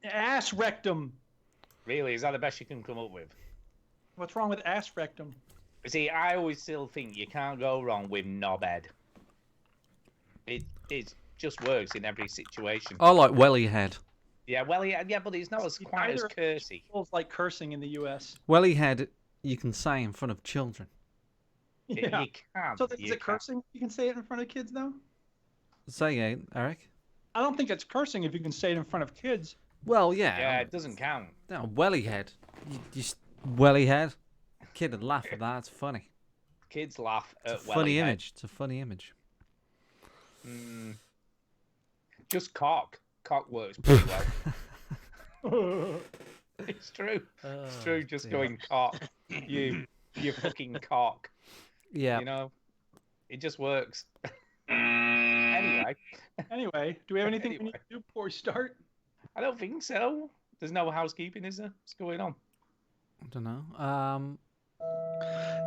Ass rectum. Really, is that the best you can come up with? What's wrong with ass rectum? See, I always still think you can't go wrong with knobhead. It just works in every situation. I like welly head. Yeah, well, yeah, but it's not as quite as cursy. It's like cursing in the U.S. Welly head, you can say in front of children. Yeah. You can. So is it cursing? You can say it in front of kids, though? Say again, Eric. I don't think it's cursing if you can say it in front of kids. Well, yeah. Yeah, it doesn't count. No, welly head. Welly head. Kid would laugh at that. It's funny. Kids laugh at It's a funny image. It's a funny image. Just cock. Cock works pretty well. It's true. It's true. Just going cock. You fucking cock. Yeah. You know, it just works. Anyway, do we have anything we need to do before we start? I don't think so. There's no housekeeping, is there? What's going on? I don't know.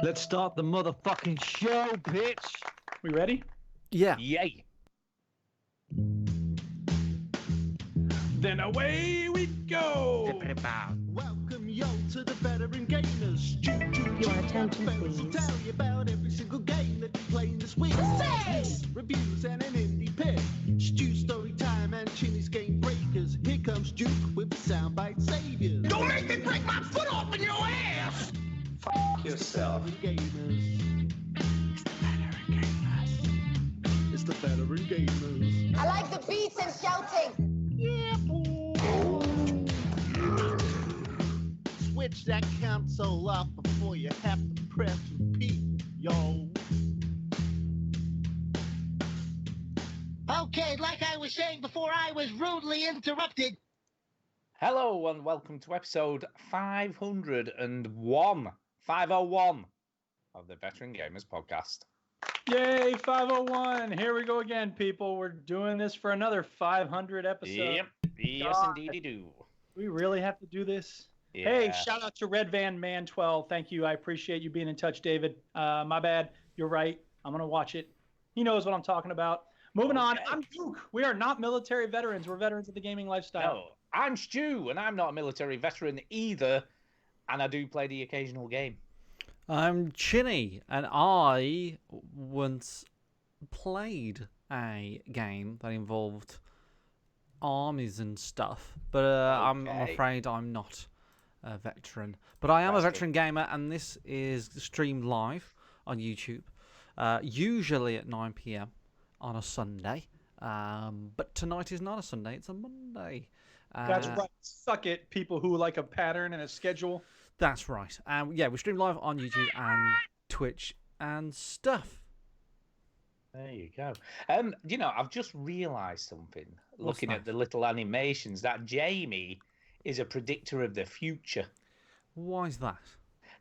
Let's start the motherfucking show, bitch. We ready? Yeah. Yay. Then away we go. Welcome yo to the veteran gamers. Your attention, please. Tell you about every single game that you're playing this week. News, reviews and an indie pick. Stu story time and Chinny's game breakers. Here comes Duke with the soundbite saviors. Don't make me break my foot off in your ass! F yourself. Gamers. It's the veteran gamers. I like the beats and shouting. Yeah, boy. Switch that console off before you have to press repeat, yo. Okay, like I was saying before I was rudely interrupted. Hello and welcome to episode 501 of the Veteran Gamers Podcast. Yay, 501. Here we go again, people. We're doing this for another 500 episodes. Yep. Yes, God. indeed, do. We really have to do this? Yeah. Hey, shout out to Red Van Man 12. Thank you. I appreciate you being in touch, David. My bad. You're right. I'm going to watch it. He knows what I'm talking about. Moving on. I'm Duke. We are not military veterans. We're veterans of the gaming lifestyle. No, I'm Stu, and I'm not a military veteran either, and I do play the occasional game. I'm Chinny, and I once played a game that involved armies and stuff, but I'm afraid I'm not a veteran. But I am a veteran gamer, and this is streamed live on YouTube, usually at 9 p.m. on a Sunday. But tonight is not a Sunday, it's a Monday. That's right. Suck it, people who like a pattern and a schedule. That's right. Yeah, we stream live on YouTube and Twitch and stuff. There you go. You know, I've just realised something, looking that? at the little animations, that Jamie is a predictor of the future. Why is that?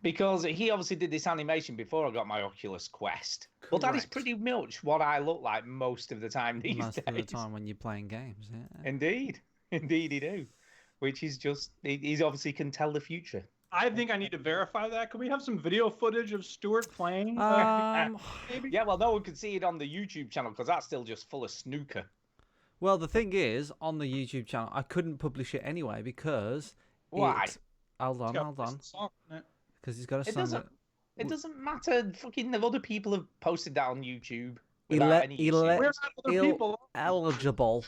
Because he obviously did this animation before I got my Oculus Quest. Well, that is Correct. pretty much what I look like most of the time these Most days. of the time when you're playing games, yeah. Indeed. Indeed he do. Which is just, he's obviously can tell the future. I think I need to verify that. Could we have some video footage of Stuart playing? Maybe? Yeah, well, no one can see it on the YouTube channel because that's still just full of snooker. Well, the thing is, on the YouTube channel, I couldn't publish it anyway because... Why? Hold on. Because he's got a song that... It doesn't matter. Fucking the other people have posted that on YouTube. Without any issues. We're not other people. Eligible.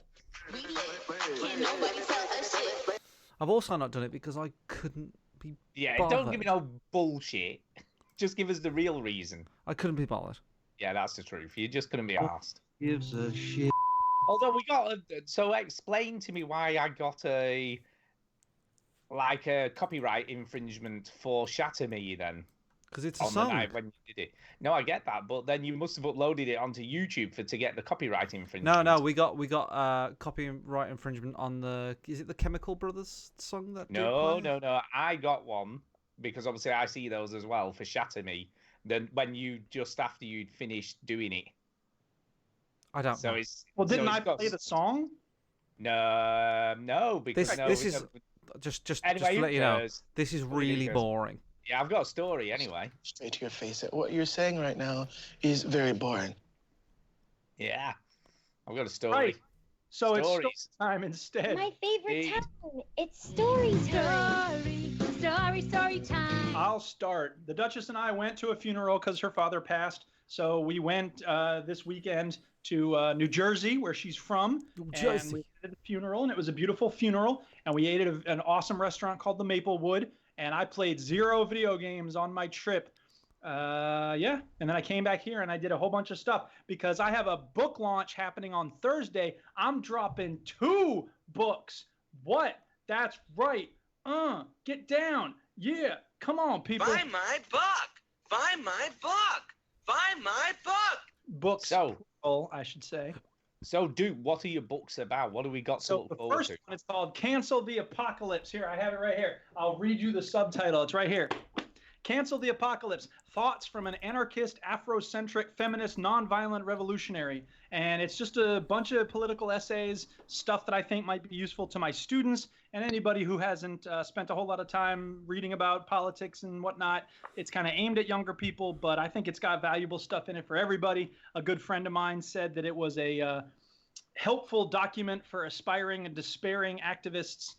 I've also not done it because I couldn't be Yeah, bothered. don't give me no bullshit. Just give us the real reason. I couldn't be bothered. Yeah, that's the truth. You just couldn't be asked. Gives a shit. Although we got so explain to me why I got a copyright infringement for Shatter Me then. Because it's a On song. the night when you did it. No, I get that, but then you must have uploaded it onto YouTube to get the copyright infringement. No, we got copyright infringement on the... Is it the Chemical Brothers song that... No. I got one because obviously I see those as well for Shatter Me. Then when you just after you'd finished doing it. I don't know. Well, didn't I play the song? No, because This is... Just Anyway, to let you know, goes. this is really boring. Yeah, I've got a story anyway. Straight to your face. What you're saying right now is very boring. Yeah, I've got a story. Right. So it's story Stories. time instead. My favorite Indeed. time. It's story time. Story time. I'll start. The Duchess and I went to a funeral because her father passed. So we went this weekend to New Jersey, where she's from. New And Jersey. we did the funeral, and it was a beautiful funeral. And we ate at an awesome restaurant called the Maplewood. And I played 0 video games on my trip. Yeah. And then I came back here and I did a whole bunch of stuff because I have a book launch happening on Thursday. I'm dropping 2 books. What? That's right. Get down. Yeah. Come on, people. Buy my book. Buy my book. Buy my book. Books. So- plural, I should say. So, Duke, what are your books about? What do we got to So look the forward first to? one is called Cancel the Apocalypse. Here, I have it right here. I'll read you the subtitle. It's right here. Cancel the Apocalypse, Thoughts from an Anarchist, Afrocentric, Feminist, Nonviolent Revolutionary. And it's just a bunch of political essays, stuff that I think might be useful to my students and anybody who hasn't spent a whole lot of time reading about politics and whatnot. It's kind of aimed at younger people, but I think it's got valuable stuff in it for everybody. A good friend of mine said that it was a helpful document for aspiring and despairing activists.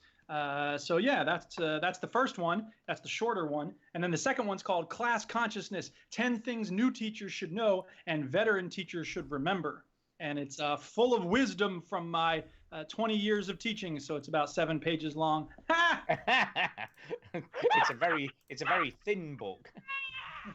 So yeah, that's the first one. That's the shorter one. And then the second one's called Class Consciousness, 10 Things New Teachers Should Know and Veteran Teachers Should Remember. And it's full of wisdom from my 20 years of teaching. So it's about 7 pages long. Ha! it's a very thin book.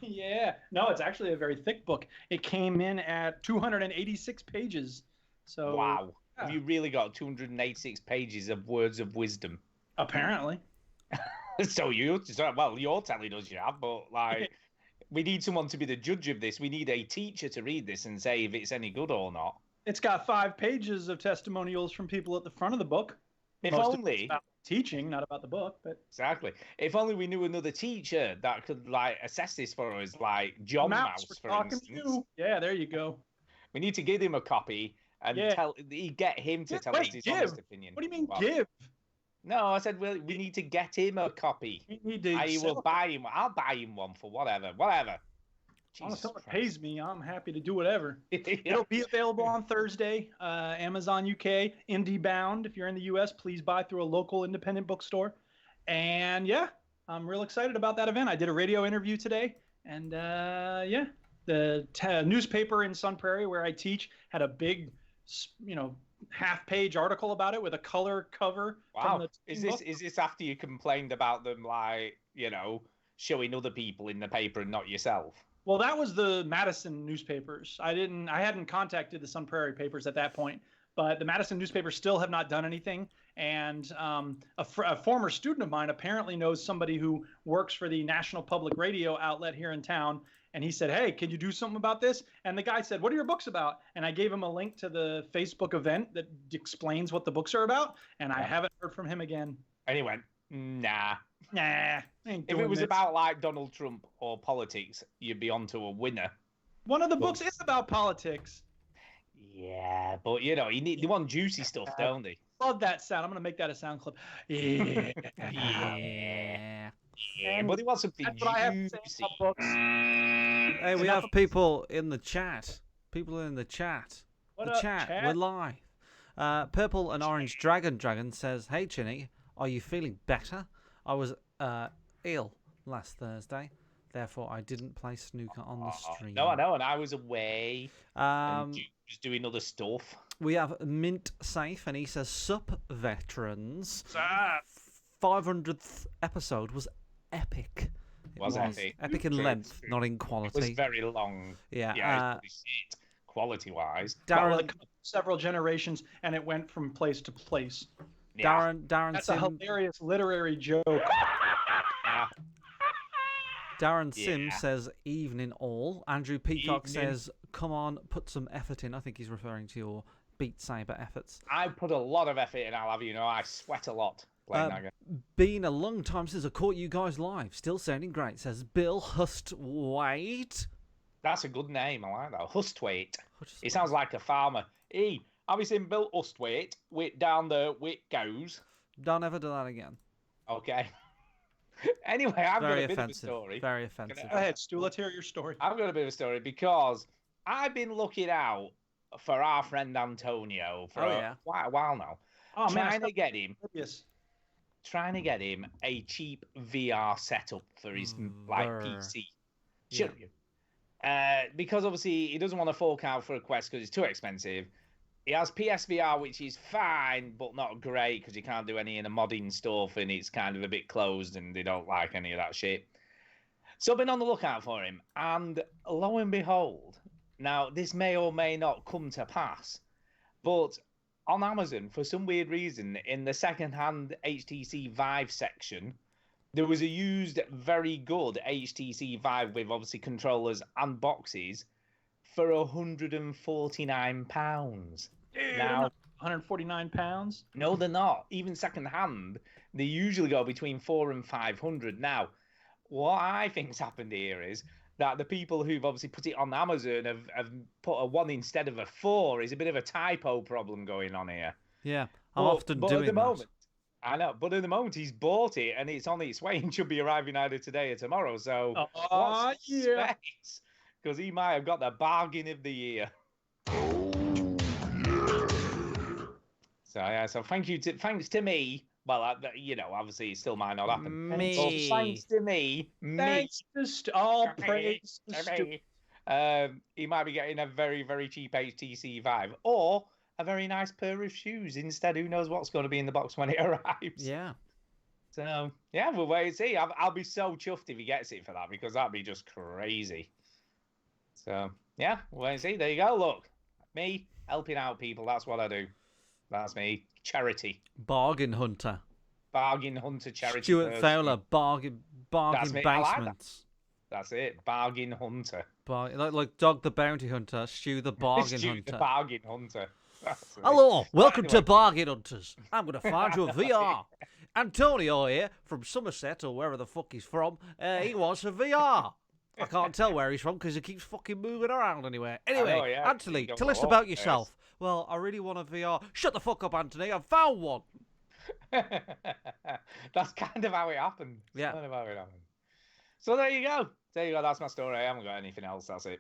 Yeah. No, it's actually a very thick book. It came in at 286 pages. So Wow. yeah. Have you really got 286 pages of words of wisdom? Apparently. You're telling us you have, but like, we need someone to be the judge of this. We need a teacher to read this and say if it's any good or not. It's got 5 pages of testimonials from people at the front of the book. If Most of it's only, about teaching, not about the book, but exactly. If only we knew another teacher that could like assess this for us, like John Mouse, we're for talking instance. to you. Yeah, there you go. We need to give him a copy and Yeah. get him to Yeah, tell wait, us his give? honest opinion. What do you mean Well, give? No, I said we need to get him a copy. We need to I sell will it. buy him. I'll buy him one for whatever. As long as Jesus someone Christ. pays me, I'm happy to do whatever. Yeah. It'll be available on Thursday, Amazon UK, IndieBound. If you're in the US, please buy through a local independent bookstore. And yeah, I'm real excited about that event. I did a radio interview today, and yeah, the newspaper in Sun Prairie where I teach had a big, half-page article about it with a color cover. From Wow. the Is book. this after you complained about them, like, showing other people in the paper and not yourself? Well, that was the Madison newspapers. I hadn't contacted the Sun Prairie papers at that point, but the Madison newspapers still have not done anything. And a former student of mine apparently knows somebody who works for the National Public Radio outlet here in town. And he said, "Hey, can you do something about this?" And the guy said, "What are your books about?" And I gave him a link to the Facebook event that explains what the books are about. And I haven't heard from him again. And he went, nah. Nah, ain't If doing it was this. about like Donald Trump or politics, you'd be onto a winner. One of the books is about politics. Yeah, but they want juicy stuff, don't they? Love that sound. I'm gonna make that a sound clip. Yeah. Yeah. Yeah, but they want something That's what I have to say juicy. about books. Hey, we have people in the chat. People in the chat. What The up, chat. chat? We're live. Purple and Orange Dragon says, "Hey Chinny, are you feeling better? I was ill last Thursday, therefore I didn't play snooker on the stream." No, I know, and I was away and Um, just doing other stuff. we have Mint Safe, and he says, "Sup veterans, Sup? 500th episode was epic. It Was epic. Epic in True, length, true. not in It was quality." very long. Yeah. Yeah, it's pretty shit, quality-wise. Darren, Several generations, and it went from place to place. Yeah. Darren That's a Sim, hilarious literary joke. Yeah. Darren Sim Yeah. says, "Evening all." Andrew Peacock Evening. says, "Come on, put some effort in." I think he's referring to your Beat Saber efforts. I put a lot of effort in, I'll have you know. I sweat a lot playing that game. Been a long time since I caught you guys live. Still sounding great, says Bill Hustwaite. That's a good name. I like that. Hustwaite. Hustwaite. It sounds like a farmer. Hey, have you seen Bill Hustwaite? Wait down there, where it goes. Don't ever do that again. Okay. Anyway, I've got Very a bit offensive. of a story. Very offensive. Go ahead, Stu. Let's hear your story. I've got a bit of a story because I've been looking out for our friend Antonio for quite a while now. Oh man, trying to get him a cheap VR setup for his PC. Shouldn't you? Because obviously he doesn't want to fork out for a Quest because it's too expensive. He has PSVR, which is fine, but not great because you can't do any of the modding stuff and it's kind of a bit closed and they don't like any of that shit. So I've been on the lookout for him, and lo and behold, now this may or may not come to pass, but on Amazon, for some weird reason, in the second-hand HTC Vive section, there was a used, very good HTC Vive with obviously controllers and boxes for £149. Now, £149? No, they're not. Even second-hand, they usually go between £400 and £500. Now, what I think's happened here is that the people who've obviously put it on Amazon have put a 1 instead of a 4. Is a bit of a typo problem going on here. Yeah, I'm often doing at the that. Moment, I know, but at the moment he's bought it and it's on its way and should be arriving either today or tomorrow. So, what's space? Because he might have got the bargain of the year. So yeah, so thanks to me. Well, obviously it still might not happen. Me. So thanks to me. Thanks to all praise to me. He might be getting a very, very cheap HTC Vive or a very nice pair of shoes instead. Who knows what's going to be in the box when it arrives? Yeah. So yeah, we'll wait and see. I'll be so chuffed if he gets it for that because that'd be just crazy. So yeah, we'll wait and see. There you go. Look, me helping out people. That's what I do. That's me. Charity. Bargain hunter. Bargain hunter charity. Stuart Fowler, bargain basements. That's it. Bargain hunter. Like Dog the Bounty Hunter, Stu the Bargain Hunter. The Bargain Hunter. Hello, welcome to Bargain Hunters. I'm going to find you a VR. Antonio here from Somerset or wherever the fuck he's from. He wants a VR. I can't tell where he's from because he keeps fucking moving around anywhere. Anyway, Anthony, tell us about yourself. Well, I really want a VR. Shut the fuck up, Anthony. I've found one. That's kind of how it happened. Yeah. Kind of how it happened. So there you go. That's my story. I haven't got anything else. That's it.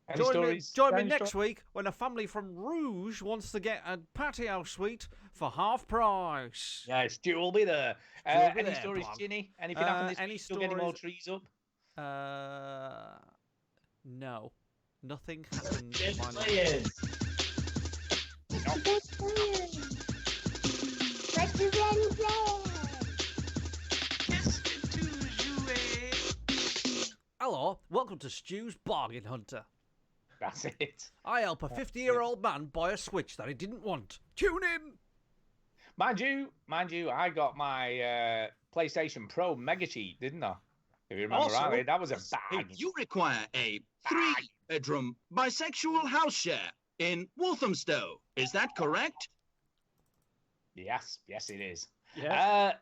Any stories? Join me next week when a family from Rouge wants to get a patio suite for half price. Yeah, Stu will be there. Any stories, Ginny? Anything happened this week? Still getting more trees up? No. Nothing happened. Just players. Hello, welcome to Stu's Bargain Hunter. That's it. I help a 50-year-old man buy a Switch that he didn't want. Tune in. Mind you, I got my PlayStation Pro Mega Cheat, didn't I? If you remember rightly, that was a bag. You require a 3-bedroom bisexual house share in Walthamstow. Is that correct? Yes, it is. Yeah.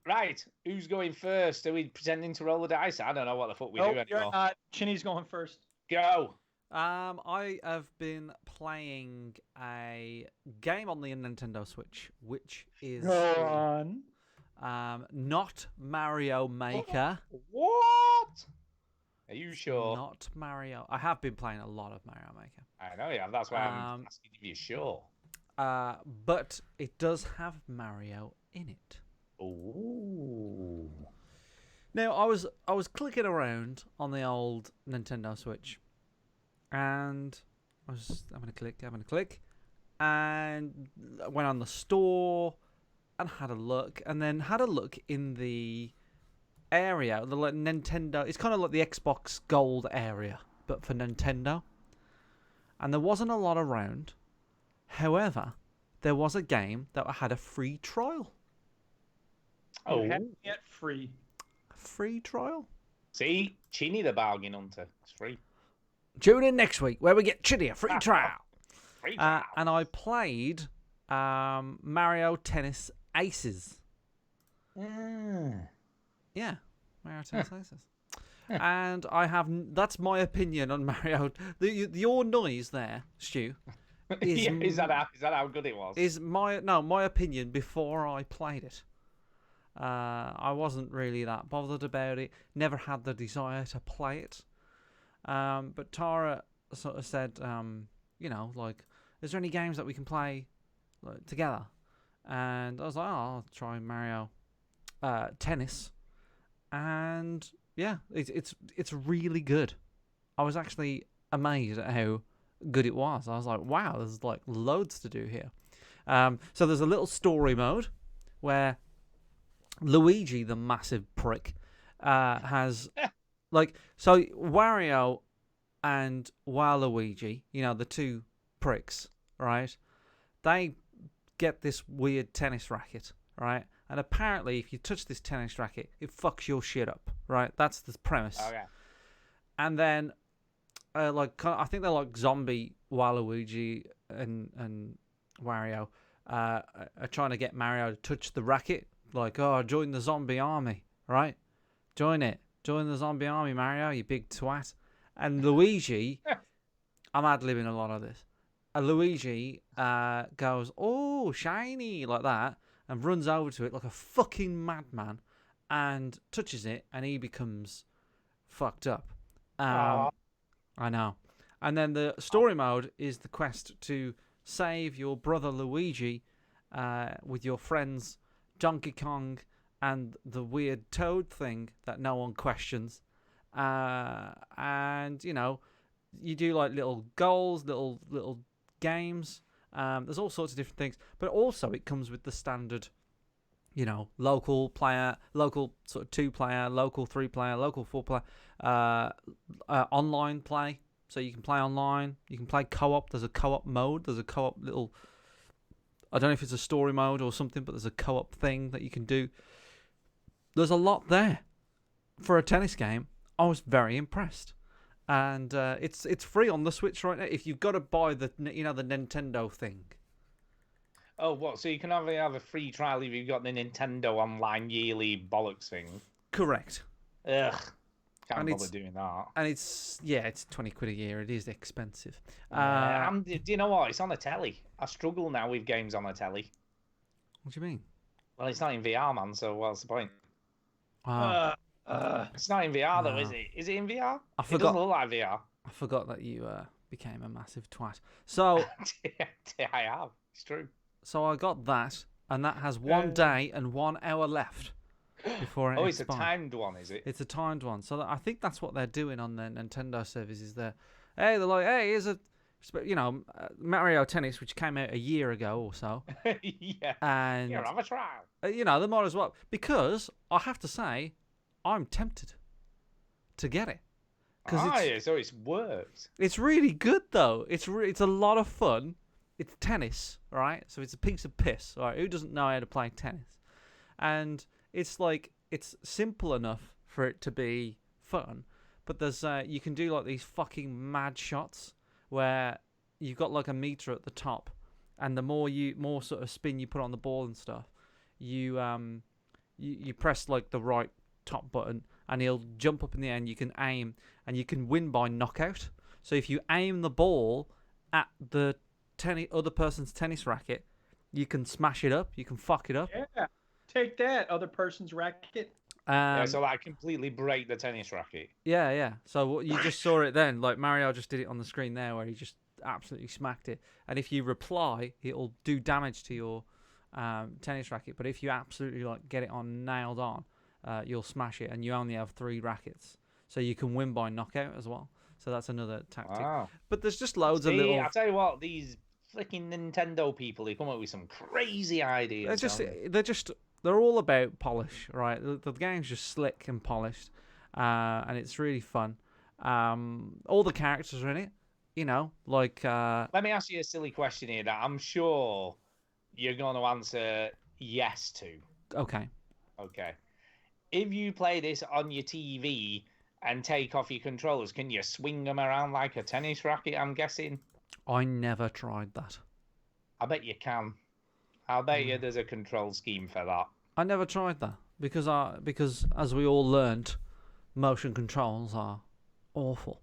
Right, who's going first? Are we pretending to roll the dice? I don't know what the fuck we do anymore. You're not. Chinny's going first. Go. I have been playing a game on the Nintendo Switch, which is not Mario Maker. What? Are you sure? Not Mario. I have been playing a lot of Mario Maker. I know, yeah. That's why I'm asking if you're sure. But it does have Mario in it. Ooh. Now I was clicking around on the old Nintendo Switch, and I was having a click, and I went on the store and had a look, and then had a look in the area, the Nintendo. It's kind of like the Xbox Gold area, but for Nintendo. And there wasn't a lot around. However, there was a game that had a free trial. Oh, get free. Free trial. See, Chinny the Bargain Hunter. It's free. Tune in next week where we get Chinny a free trial. Free trial. And I played Mario Tennis Aces. Yeah, Mario Tennis Aces. And I have that's my opinion on Mario. Your noise there, Stu. Is that how good it was? Is my opinion before I played it. I wasn't really that bothered about it. Never had the desire to play it. But Tara sort of said, like, is there any games that we can play like, together? And I was like, oh, I'll try Mario Tennis. And yeah, it's really good. I was actually amazed at how good it was. I was like, wow, there's like loads to do here. So there's a little story mode where Luigi, the massive prick, has like, so Wario and Waluigi, the two pricks, right? They get this weird tennis racket, right? And apparently, if you touch this tennis racket, it fucks your shit up, right? That's the premise. Okay. And then, I think they're like zombie Waluigi and Wario are trying to get Mario to touch the racket. Like, oh, join the zombie army, right? Join it. Join the zombie army, Mario, you big twat. And Luigi, I'm ad-libbing a lot of this. Luigi goes, oh, shiny, like that, and runs over to it like a fucking madman and touches it, and he becomes fucked up. I know. And then the story mode is the quest to save your brother Luigi with your friends Donkey Kong and the weird toad thing that no one questions. And, you do like little goals, little games. There's all sorts of different things. But also it comes with the standard, local player, local sort of 2-player, local 3-player, local 4-player, online play. So you can play online. You can play co-op. There's a co-op mode. There's a co-op little... I don't know if it's a story mode or something, but there's a co-op thing that you can do. There's a lot there. For a tennis game, I was very impressed. And it's free on the Switch right now. If you've got to buy the the Nintendo thing. Oh, what? So you can only have a free trial if you've got the Nintendo Online yearly bollocks thing? Correct. Ugh. Can't bother doing that. And it's £20 a year. It is expensive. Do you know what? It's on the telly. I struggle now with games on the telly. What do you mean? Well, it's not in VR, man. So what's the point? It's not in VR though, is it? Is it in VR? I forgot. It doesn't look like VR. I forgot that you became a massive twat. So I have. It's true. So I got that, and that has 1 day and 1 hour left before it Oh, it's expires. a timed one, is it? It's a timed one. So I think that's what they're doing on the Nintendo services. They're like, hey, here's a, Mario Tennis, which came out a year ago or so. Yeah. And here, have a trial. they might as well, because I have to say, I'm tempted to get it. So it's worked. It's really good though. It's a lot of fun. It's tennis, right? So it's a piece of piss, right? Who doesn't know how to play tennis? And it's simple enough for it to be fun, but there's you can do like these fucking mad shots where you've got like a meter at the top, and the more sort of spin you put on the ball and stuff, you press like the right top button, and he'll jump up in the air, and you can aim, and you can win by knockout. So if you aim the ball at the other person's tennis racket, you can smash it up, you can fuck it up. Yeah, take that, other person's racket. So I completely break the tennis racket. Yeah. So you just saw it then, like Mario just did it on the screen there, where he just absolutely smacked it. And if you reply, it'll do damage to your tennis racket. But if you absolutely get it nailed on, you'll smash it, and you only have 3 rackets, so you can win by knockout as well. So that's another tactic. Wow. But there's just loads of little. I tell you what, these freaking Nintendo people, they come up with some crazy ideas. They're all about polish, right? The game's just slick and polished, and it's really fun. All the characters are in it, Let me ask you a silly question here that I'm sure you're going to answer yes to. Okay. If you play this on your TV and take off your controllers, can you swing them around like a tennis racket, I'm guessing? I never tried that. I bet you can. I'll bet you there's a control scheme for that. I never tried that because as we all learned, motion controls are awful.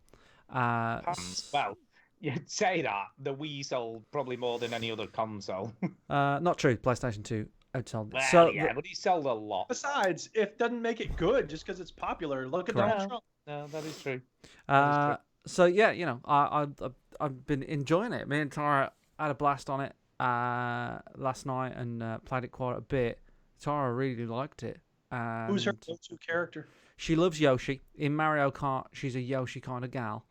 Well, you'd say that. The Wii sold probably more than any other console. Not true. PlayStation 2 outsold. Well, but he sold a lot. Besides, it doesn't make it good just because it's popular. Look at Donald Trump. No, that is true. So yeah, I've been enjoying it. Me and Tara had a blast on it last night and played it quite a bit. Tara really liked it. Who's her go-to character? She loves Yoshi. In Mario Kart, she's a Yoshi kind of gal.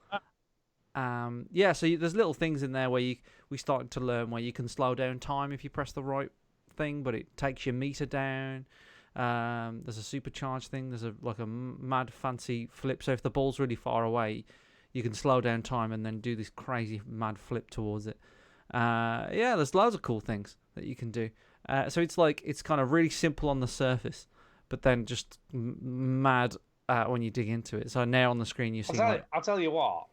Yeah, so there's little things in there where we started to learn where you can slow down time if you press the right thing, but it takes your meter down. There's a supercharged thing. There's like a mad fancy flip. So if the ball's really far away, you can slow down time and then do this crazy mad flip towards it. Yeah, there's loads of cool things that you can do. So it's kind of really simple on the surface, but then just mad when you dig into it. So now on the screen you see. I'll tell you what.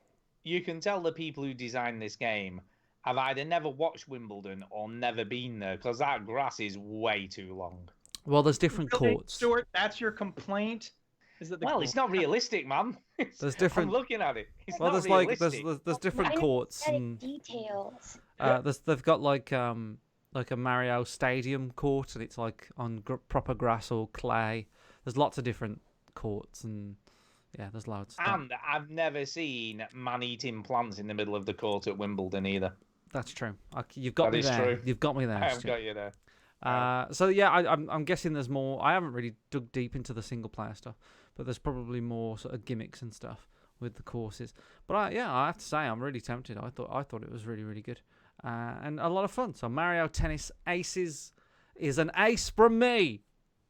You can tell the people who designed this game have either never watched Wimbledon or never been there, because that grass is way too long. Well, there's different courts. Stuart, that's your complaint? Is that it's not realistic, man. There's different. I'm looking at it. It's well, not there's realistic. like there's different courts and details. they've got like a Mario Stadium court, and it's like on proper grass or clay. There's lots of different courts and. Yeah, there's loads. And I've never seen man-eating plants in the middle of the court at Wimbledon either. That's true. You've got me there. True. You've got me there. I have got you there. So yeah, I'm guessing there's more. I haven't really dug deep into the single-player stuff, but there's probably more sort of gimmicks and stuff with the courses. But I have to say, I'm really tempted. I thought it was really, really good, and a lot of fun. So Mario Tennis Aces is an ace from me.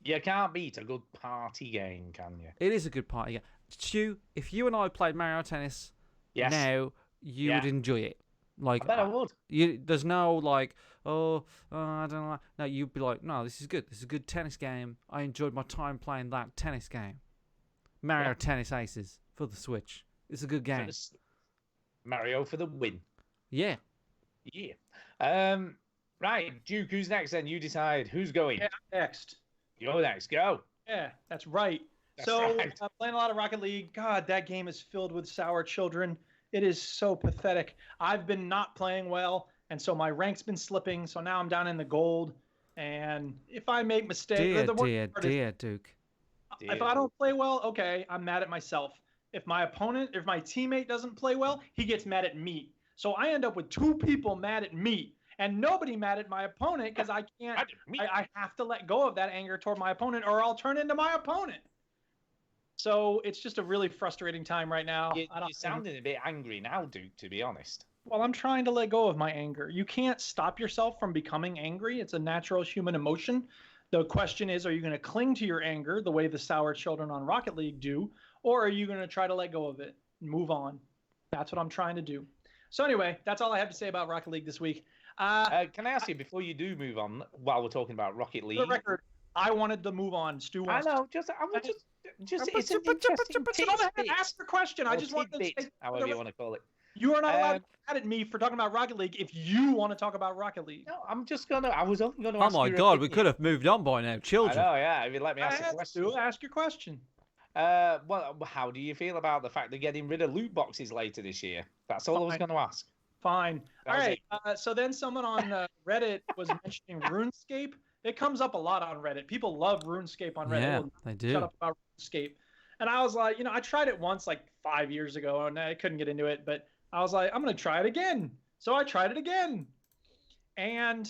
You can't beat a good party game, can you? It is a good party game. Stu, if you and I played Mario Tennis now, you would enjoy it. Like, I bet I would. There's no like, I don't know. No, you'd be like, no, this is good. This is a good tennis game. I enjoyed my time playing that tennis game. Mario Tennis Aces for the Switch. It's a good game. Mario for the win. Yeah. Yeah. Right, Duke, who's next then? You decide. Who's going? Yeah, next. You're next. Go. Yeah, that's right. Right. Playing a lot of Rocket League. God, that game is filled with sour children. It is so pathetic. I've been not playing well, and so my rank's been slipping. So now I'm down in the gold. And if I make mistakes, dear Duke. If I don't play well, okay, I'm mad at myself. If my teammate doesn't play well, he gets mad at me. So I end up with two people mad at me. And nobody mad at my opponent because I can't. I have to let go of that anger toward my opponent, or I'll turn into my opponent. So it's just a really frustrating time right now. You're sounding a bit angry now, Duke, to be honest. Well, I'm trying to let go of my anger. You can't stop yourself from becoming angry. It's a natural human emotion. The question is, are you going to cling to your anger the way the sour children on Rocket League do, or are you going to try to let go of it and move on? That's what I'm trying to do. So anyway, that's all I have to say about Rocket League this week. Can I ask you, before you do move on, while we're talking about Rocket League? For the record, I wanted to move on. Stu wants I know, it's an interesting ask your question. I just wanted to say, however you want to call it. You are not allowed to be mad at me for talking about Rocket League if you want to talk about Rocket League. No, I was only going to ask you. Oh my God, we could have moved on by now. Children. I know, yeah, if you let me ask a question. Ask your question. Well, how do you feel about the fact they're getting rid of loot boxes later this year? That's all I was going to ask. Fine. All right. So then someone on Reddit was mentioning RuneScape. It comes up a lot on Reddit. People love RuneScape on Reddit. Yeah, they do. Shut up about RuneScape. And I was like, I tried it once like 5 years ago and I couldn't get into it. But I was like, I'm going to try it again. So I tried it again. And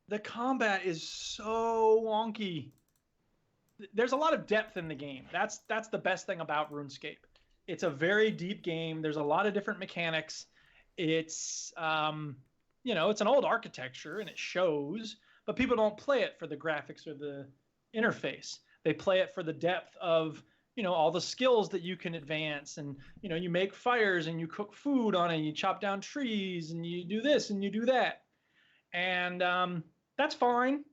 the combat is so wonky. There's a lot of depth in the game. That's the best thing about RuneScape. It's a very deep game. There's a lot of different mechanics. It's, it's an old architecture and it shows, but people don't play it for the graphics or the interface. They play it for the depth of, all the skills that you can advance. And, you make fires and you cook food on it, and you chop down trees and you do this and you do that. And that's fine.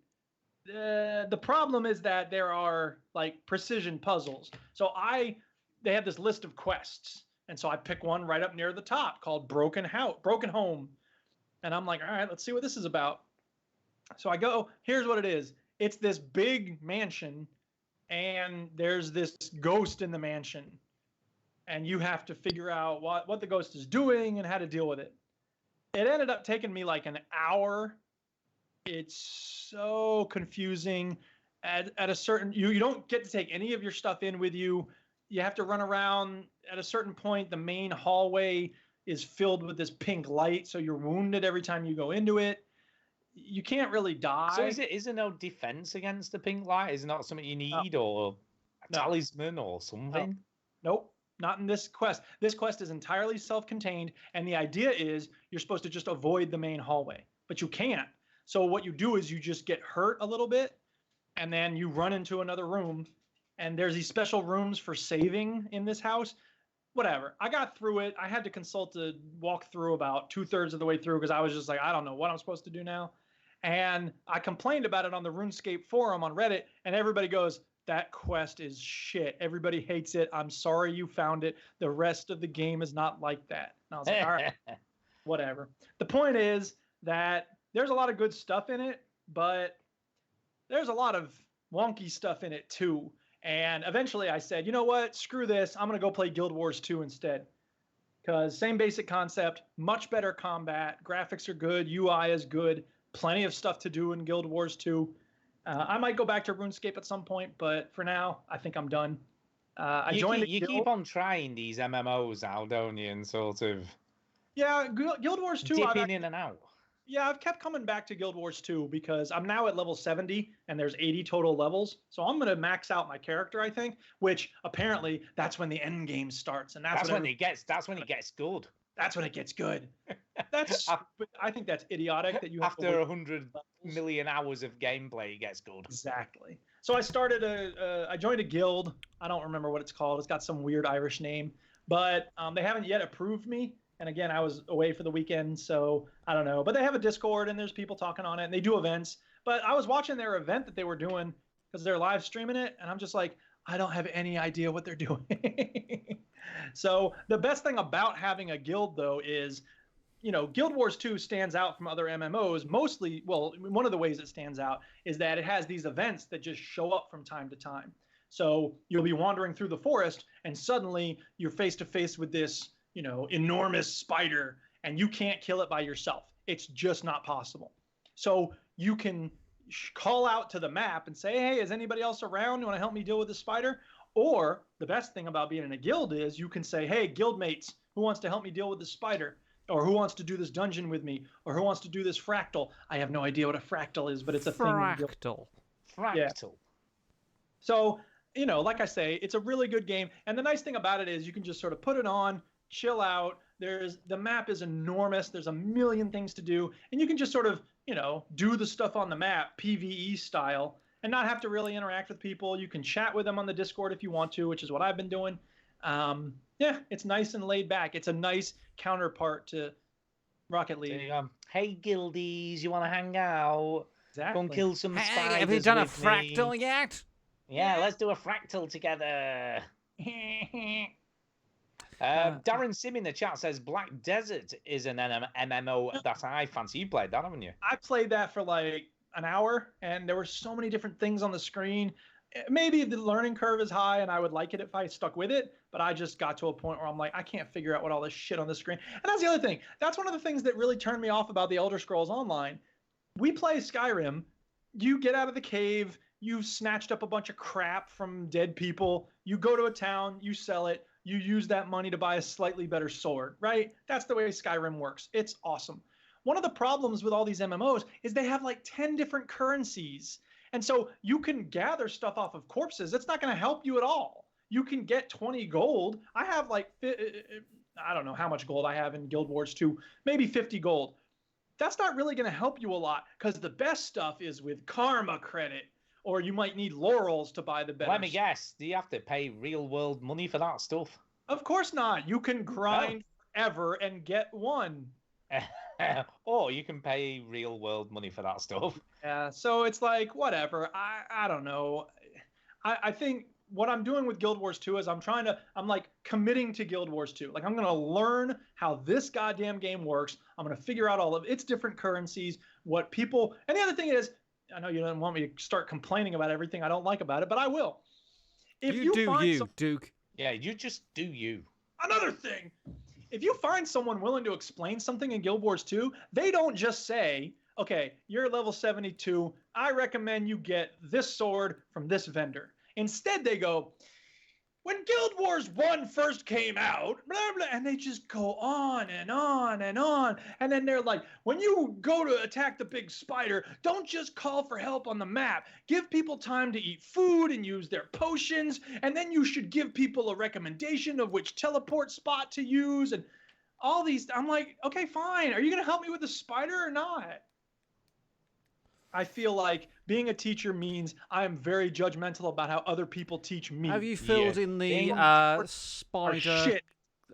The problem is that there are like precision puzzles. So they have this list of quests. And so I pick one right up near the top called Broken Home. And I'm like, all right, let's see what this is about. So I go, here's what it is. It's this big mansion, and there's this ghost in the mansion. And you have to figure out what the ghost is doing and how to deal with it. It ended up taking me like an hour. It's so confusing. At a certain, you don't get to take any of your stuff in with you. You have to run around at a certain point. The main hallway is filled with this pink light, so you're wounded every time you go into it. You can't really die. So is there no defense against the pink light? Is it not something you need, or a talisman or something? Nope, not in this quest. This quest is entirely self-contained, and the idea is you're supposed to just avoid the main hallway, but you can't. So what you do is you just get hurt a little bit, and then you run into another room, and there's these special rooms for saving in this house. Whatever. I got through it. I had to consult a walkthrough about 2/3 of the way through because I was just like, I don't know what I'm supposed to do now. And I complained about it on the RuneScape forum on Reddit, and everybody goes, that quest is shit. Everybody hates it. I'm sorry you found it. The rest of the game is not like that. And I was like, all right, whatever. The point is that there's a lot of good stuff in it, but there's a lot of wonky stuff in it too. And eventually I said, you know what? Screw this. I'm going to go play Guild Wars 2 instead. Because same basic concept, much better combat. Graphics are good. UI is good. Plenty of stuff to do in Guild Wars 2. I might go back to RuneScape at some point, but for now, I think I'm done. You keep on trying these MMOs out, don't you? And sort of... Yeah, Guild Wars 2. Dipping in and out. Yeah, I've kept coming back to Guild Wars 2 because I'm now at level 70 and there's 80 total levels. So I'm going to max out my character, I think, which apparently that's when the end game starts. And that's when it gets good. That's when it gets good. I think that's idiotic that you have after 100 million hours of gameplay, it gets good. Exactly. So I started I joined a guild. I don't remember what it's called. It's got some weird Irish name, but they haven't yet approved me. And again, I was away for the weekend, so I don't know. But they have a Discord, and there's people talking on it, and they do events. But I was watching their event that they were doing because they're live streaming it, and I'm just like, I don't have any idea what they're doing. So the best thing about having a guild, though, is, you know, Guild Wars 2 stands out from other MMOs. Mostly, well, one of the ways it stands out is that it has these events that just show up from time to time. So you'll be wandering through the forest, and suddenly you're face to face with this, you know, enormous spider, and you can't kill it by yourself. It's just not possible. So you can call out to the map and say, hey, is anybody else around? You want to help me deal with this spider? Or the best thing about being in a guild is you can say, hey, guild mates, who wants to help me deal with this spider? Or who wants to do this dungeon with me? Or who wants to do this fractal? I have no idea what a fractal is, but it's a thing. Fractal. Yeah. So, you know, like I say, it's a really good game. And the nice thing about it is you can just sort of put it on, chill out. The map is enormous. There's a million things to do. And you can just sort of, you know, do the stuff on the map, PvE style, and not have to really interact with people. You can chat with them on the Discord if you want to, which is what I've been doing. Yeah, it's nice and laid back. It's a nice counterpart to Rocket League. Hey, guildies, you want to hang out? Exactly. Go and kill some spiders. Have you done a with fractal me? yet? Yeah, let's do a fractal together. Darren Sim in the chat says Black Desert is an MMO that I fancy. You played that, haven't you? I played that for like an hour, and there were so many different things on the screen. Maybe the learning curve is high, and I would like it if I stuck with it, but I just got to a point where I'm like, I can't figure out what all this shit on the screen. And that's the other thing. That's one of the things that really turned me off about the Elder Scrolls Online. We play Skyrim. You get out of the cave. You snatched up a bunch of crap from dead people. You go to a town. You sell it. You use that money to buy a slightly better sword, right? That's the way Skyrim works. It's awesome. One of the problems with all these MMOs is they have like 10 different currencies. And so you can gather stuff off of corpses. It's not going to help you at all. You can get 20 gold. I have like, I don't know how much gold I have in Guild Wars 2, maybe 50 gold. That's not really going to help you a lot because the best stuff is with karma credit, or you might need laurels to buy the better. Let me guess. Do you have to pay real world money for that stuff? Of course not. You can grind forever and get one. Or you can pay real world money for that stuff. Yeah, so it's like, whatever. I don't know. I think what I'm doing with Guild Wars 2 is I'm like committing to Guild Wars 2. Like, I'm going to learn how this goddamn game works. I'm going to figure out all of its different currencies, what people, and the other thing is, I know you don't want me to start complaining about everything I don't like about it, but I will. If you do, Duke. Yeah, you just do you. Another thing, if you find someone willing to explain something in Guild Wars 2, they don't just say, okay, you're level 72. I recommend you get this sword from this vendor. Instead, they go, when Guild Wars 1 first came out, blah, blah, and they just go on and on and on. And then they're like, when you go to attack the big spider, don't just call for help on the map. Give people time to eat food and use their potions. And then you should give people a recommendation of which teleport spot to use. And all these, I'm like, okay, fine. Are you going to help me with the spider or not? I feel like being a teacher means I'm very judgmental about how other people teach me. Have you filled in the spider? Shit,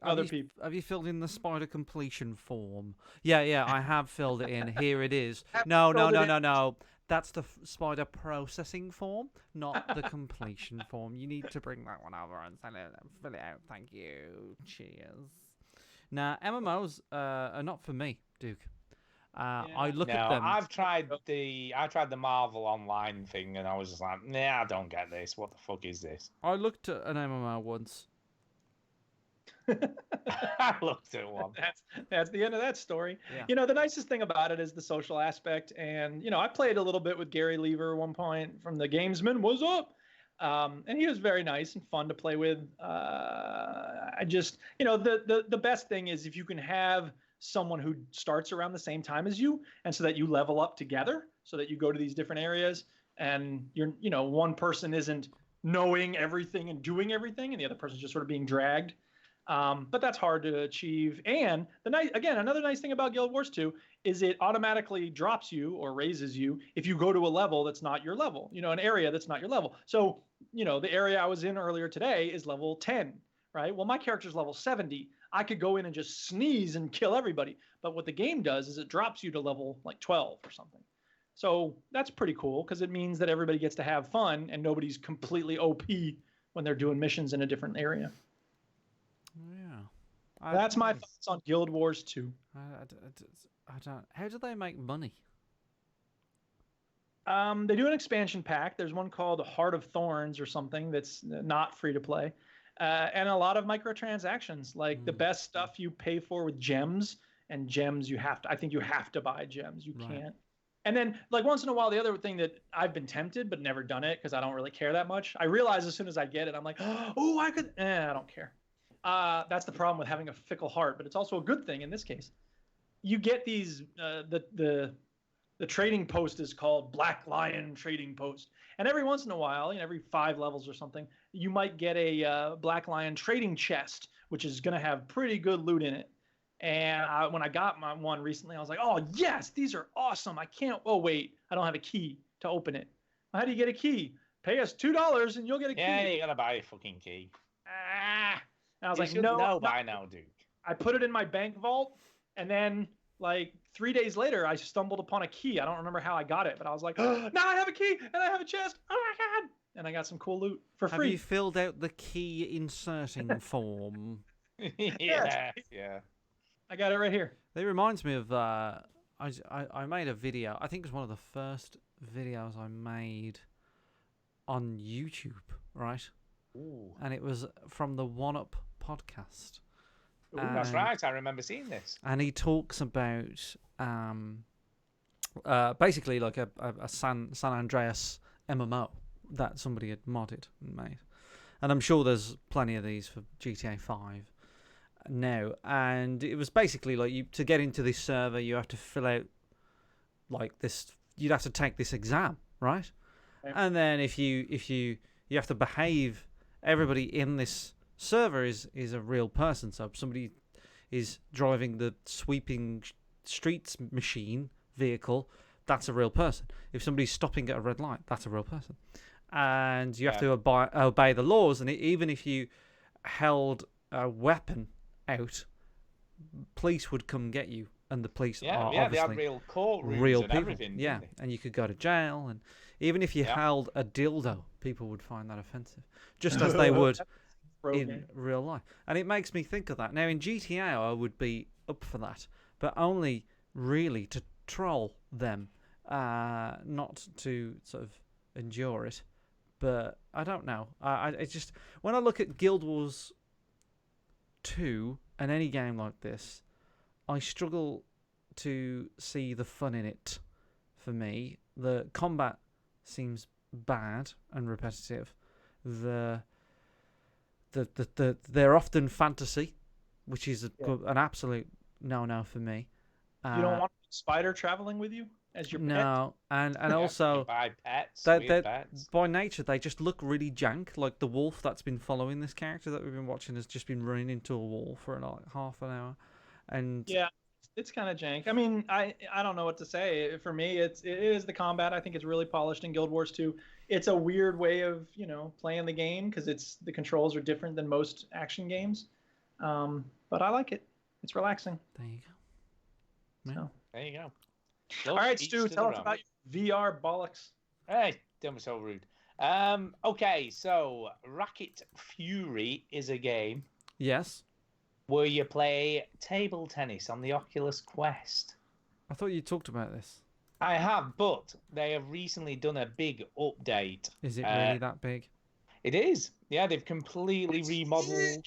other people. Have you filled in the spider completion form? Yeah, I have filled it in. Here it is. No. That's the spider processing form, not the completion form. You need to bring that one over and fill it out. Thank you. Cheers. Now, MMOs are not for me, Duke. I look at them. I've tried the Marvel Online thing, and I was just like, nah, I don't get this. What the fuck is this? I looked at an MMO once. I looked at one. That's the end of that story. Yeah. You know, the nicest thing about it is the social aspect, and you know, I played a little bit with Gary Lever at one point from the Gamesman. What's up? And he was very nice and fun to play with. I just, you know, the best thing is if you can have someone who starts around the same time as you, and so that you level up together, so that you go to these different areas, and one person isn't knowing everything and doing everything, and the other person's just sort of being dragged. But that's hard to achieve. And another nice thing about Guild Wars 2 is it automatically drops you or raises you if you go to a level that's not your level, an area that's not your level. So, the area I was in earlier today is level 10, right? Well, my character's level 70. I could go in and just sneeze and kill everybody. But what the game does is it drops you to level like 12 or something. So that's pretty cool because it means that everybody gets to have fun and nobody's completely OP when they're doing missions in a different area. Yeah. That's my thoughts on Guild Wars 2. I don't. How do they make money? They do an expansion pack. There's one called Heart of Thorns or something that's not free to play. And a lot of microtransactions, like the best stuff you pay for with gems, and gems I think you have to buy gems. You can't. And then like once in a while, the other thing that I've been tempted but never done it because I don't really care that much. I realize as soon as I get it, I'm like, oh, I could. I don't care. That's the problem with having a fickle heart, but it's also a good thing in this case. You get these the trading post is called Black Lion Trading Post. And every once in a while, every 5 levels or something, you might get a Black Lion trading chest, which is going to have pretty good loot in it. And when I got my one recently, I was like, oh, yes, these are awesome. I don't have a key to open it. How do you get a key? Pay us $2 and you'll get a key. Yeah, you got to buy a fucking key. And I was like, no, by now, Duke. I put it in my bank vault, and then like 3 days later, I stumbled upon a key. I don't remember how I got it, but I was like, oh, now I have a key, and I have a chest. Oh, my God. And I got some cool loot for free. Have you filled out the key inserting form? Yeah. I got it right here. It reminds me of, I made a video. I think it was one of the first videos I made on YouTube, right? Ooh. And it was from the One Up podcast. Ooh, that's right. I remember seeing this. And he talks about basically like a San Andreas MMO that somebody had modded and made. And I'm sure there's plenty of these for GTA 5 now. And it was basically like to get into this server, you have to fill out like this. You'd have to take this exam, right? Yeah. And then if you have to behave. Everybody in this server is a real person. So if somebody is driving the sweeping streets machine vehicle, that's a real person. If somebody's stopping at a red light, that's a real person. And you have to obey the laws. And even if you held a weapon out, police would come get you. And the police are obviously they have real courtrooms real and people. Everything. Yeah, and you could go to jail. And even if you held a dildo, people would find that offensive, just as they would in real life. And it makes me think of that. Now, in GTA, I would be up for that, but only really to troll them, not to sort of endure it. But I don't know. It's just when I look at Guild Wars 2 and any game like this, I struggle to see the fun in it. For me, the combat seems bad and repetitive. The they're often fantasy, which is an absolute no for me. You don't want a spider traveling with you as your pet? No, and also buy pets, pets. By nature they just look really jank. Like the wolf that's been following this character that we've been watching has just been running into a wall for like half an hour, and yeah, it's kind of jank. I mean, I don't know what to say. For me, it is the combat. I think it's really polished in Guild Wars 2. It's a weird way of playing the game because the controls are different than most action games, but I like it. It's relaxing. There you go. So. There you go. All right, Stu, tell us about your VR bollocks. Hey, don't be so rude. Okay, so Racket Fury is a game. Yes. Where you play table tennis on the Oculus Quest. I thought you talked about this. I have, but they have recently done a big update. Is it really that big? It is. Yeah, they've completely remodeled.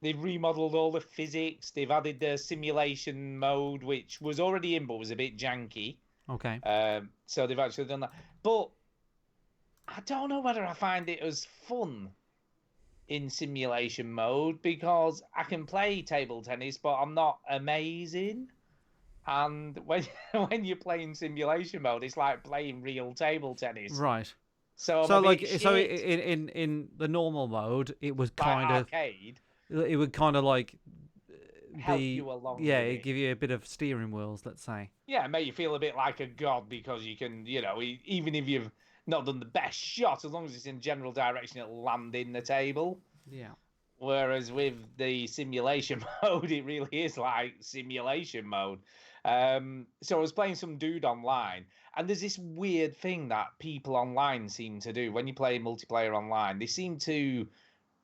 They've remodeled all the physics. They've added the simulation mode, which was already in, but was a bit janky. Okay. So they've actually done that. But I don't know whether I find it as fun in simulation mode because I can play table tennis, but I'm not amazing. And when you're playing simulation mode, it's like playing real table tennis. Right. So in the normal mode, it was kind of arcade. It would kind of like help you along. Yeah, it'd give you a bit of steering wheels, let's say. Yeah, make you feel a bit like a god because you can, even if you've not done the best shot, as long as it's in general direction, it'll land in the table. Yeah. Whereas with the simulation mode, it really is like simulation mode. So I was playing some dude online, and there's this weird thing that people online seem to do when you play multiplayer online. They seem to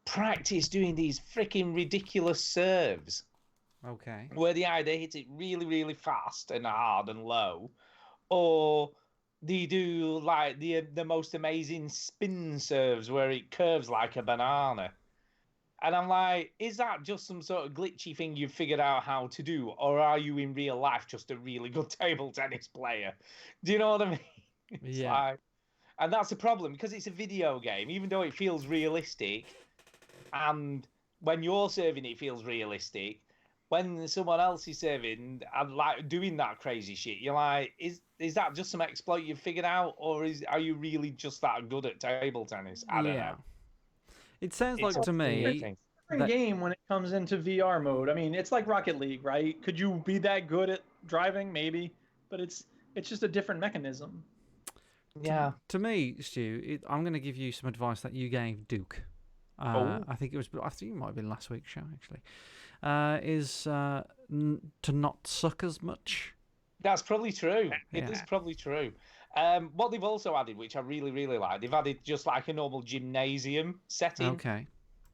practice doing these freaking ridiculous serves. Okay. Where they either hit it really, really fast and hard and low, or they do like the most amazing spin serves where it curves like a banana. And I'm like, is that just some sort of glitchy thing you've figured out how to do? Or are you in real life just a really good table tennis player? Do you know what I mean? Yeah. And that's the problem, because it's a video game, even though it feels realistic, and when you're serving it feels realistic, when someone else is serving and like doing that crazy shit, you're like, is that just some exploit you've figured out? Or are you really just that good at table tennis? I don't know. It sounds like to me different game when it comes into VR mode. I mean, it's like Rocket League, right? Could you be that good at driving? Maybe, but it's just a different mechanism. Yeah. To me, Stu, I'm going to give you some advice that you gave Duke. I think it might have been last week's show actually. Is to not suck as much. That's probably true. It is probably true. What they've also added, which I really, really like, they've added just like a normal gymnasium setting. Okay.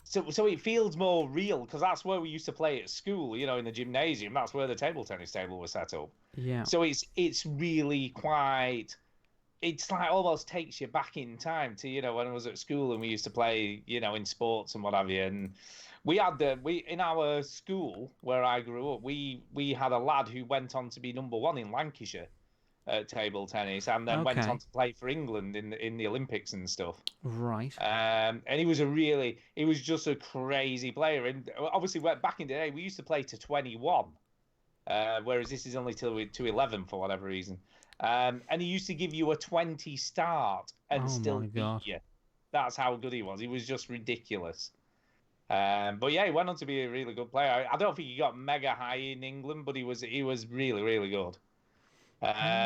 So it feels more real, because that's where we used to play at school, in the gymnasium. That's where the table tennis table was set up. Yeah. So it's really quite... It's like almost takes you back in time to, when I was at school and we used to play, in sports and what have you. And we had in our school where I grew up, we had a lad who went on to be #1 in Lancashire at table tennis, and then went on to play for England in the Olympics and stuff. Right. And he was just a crazy player. And obviously, back in the day, we used to play to 21, whereas this is only to 11 for whatever reason. And he used to give you a 20 start and still beat you. That's how good he was. He was just ridiculous. But yeah, he went on to be a really good player. I don't think he got mega high in England, but he was really, really good.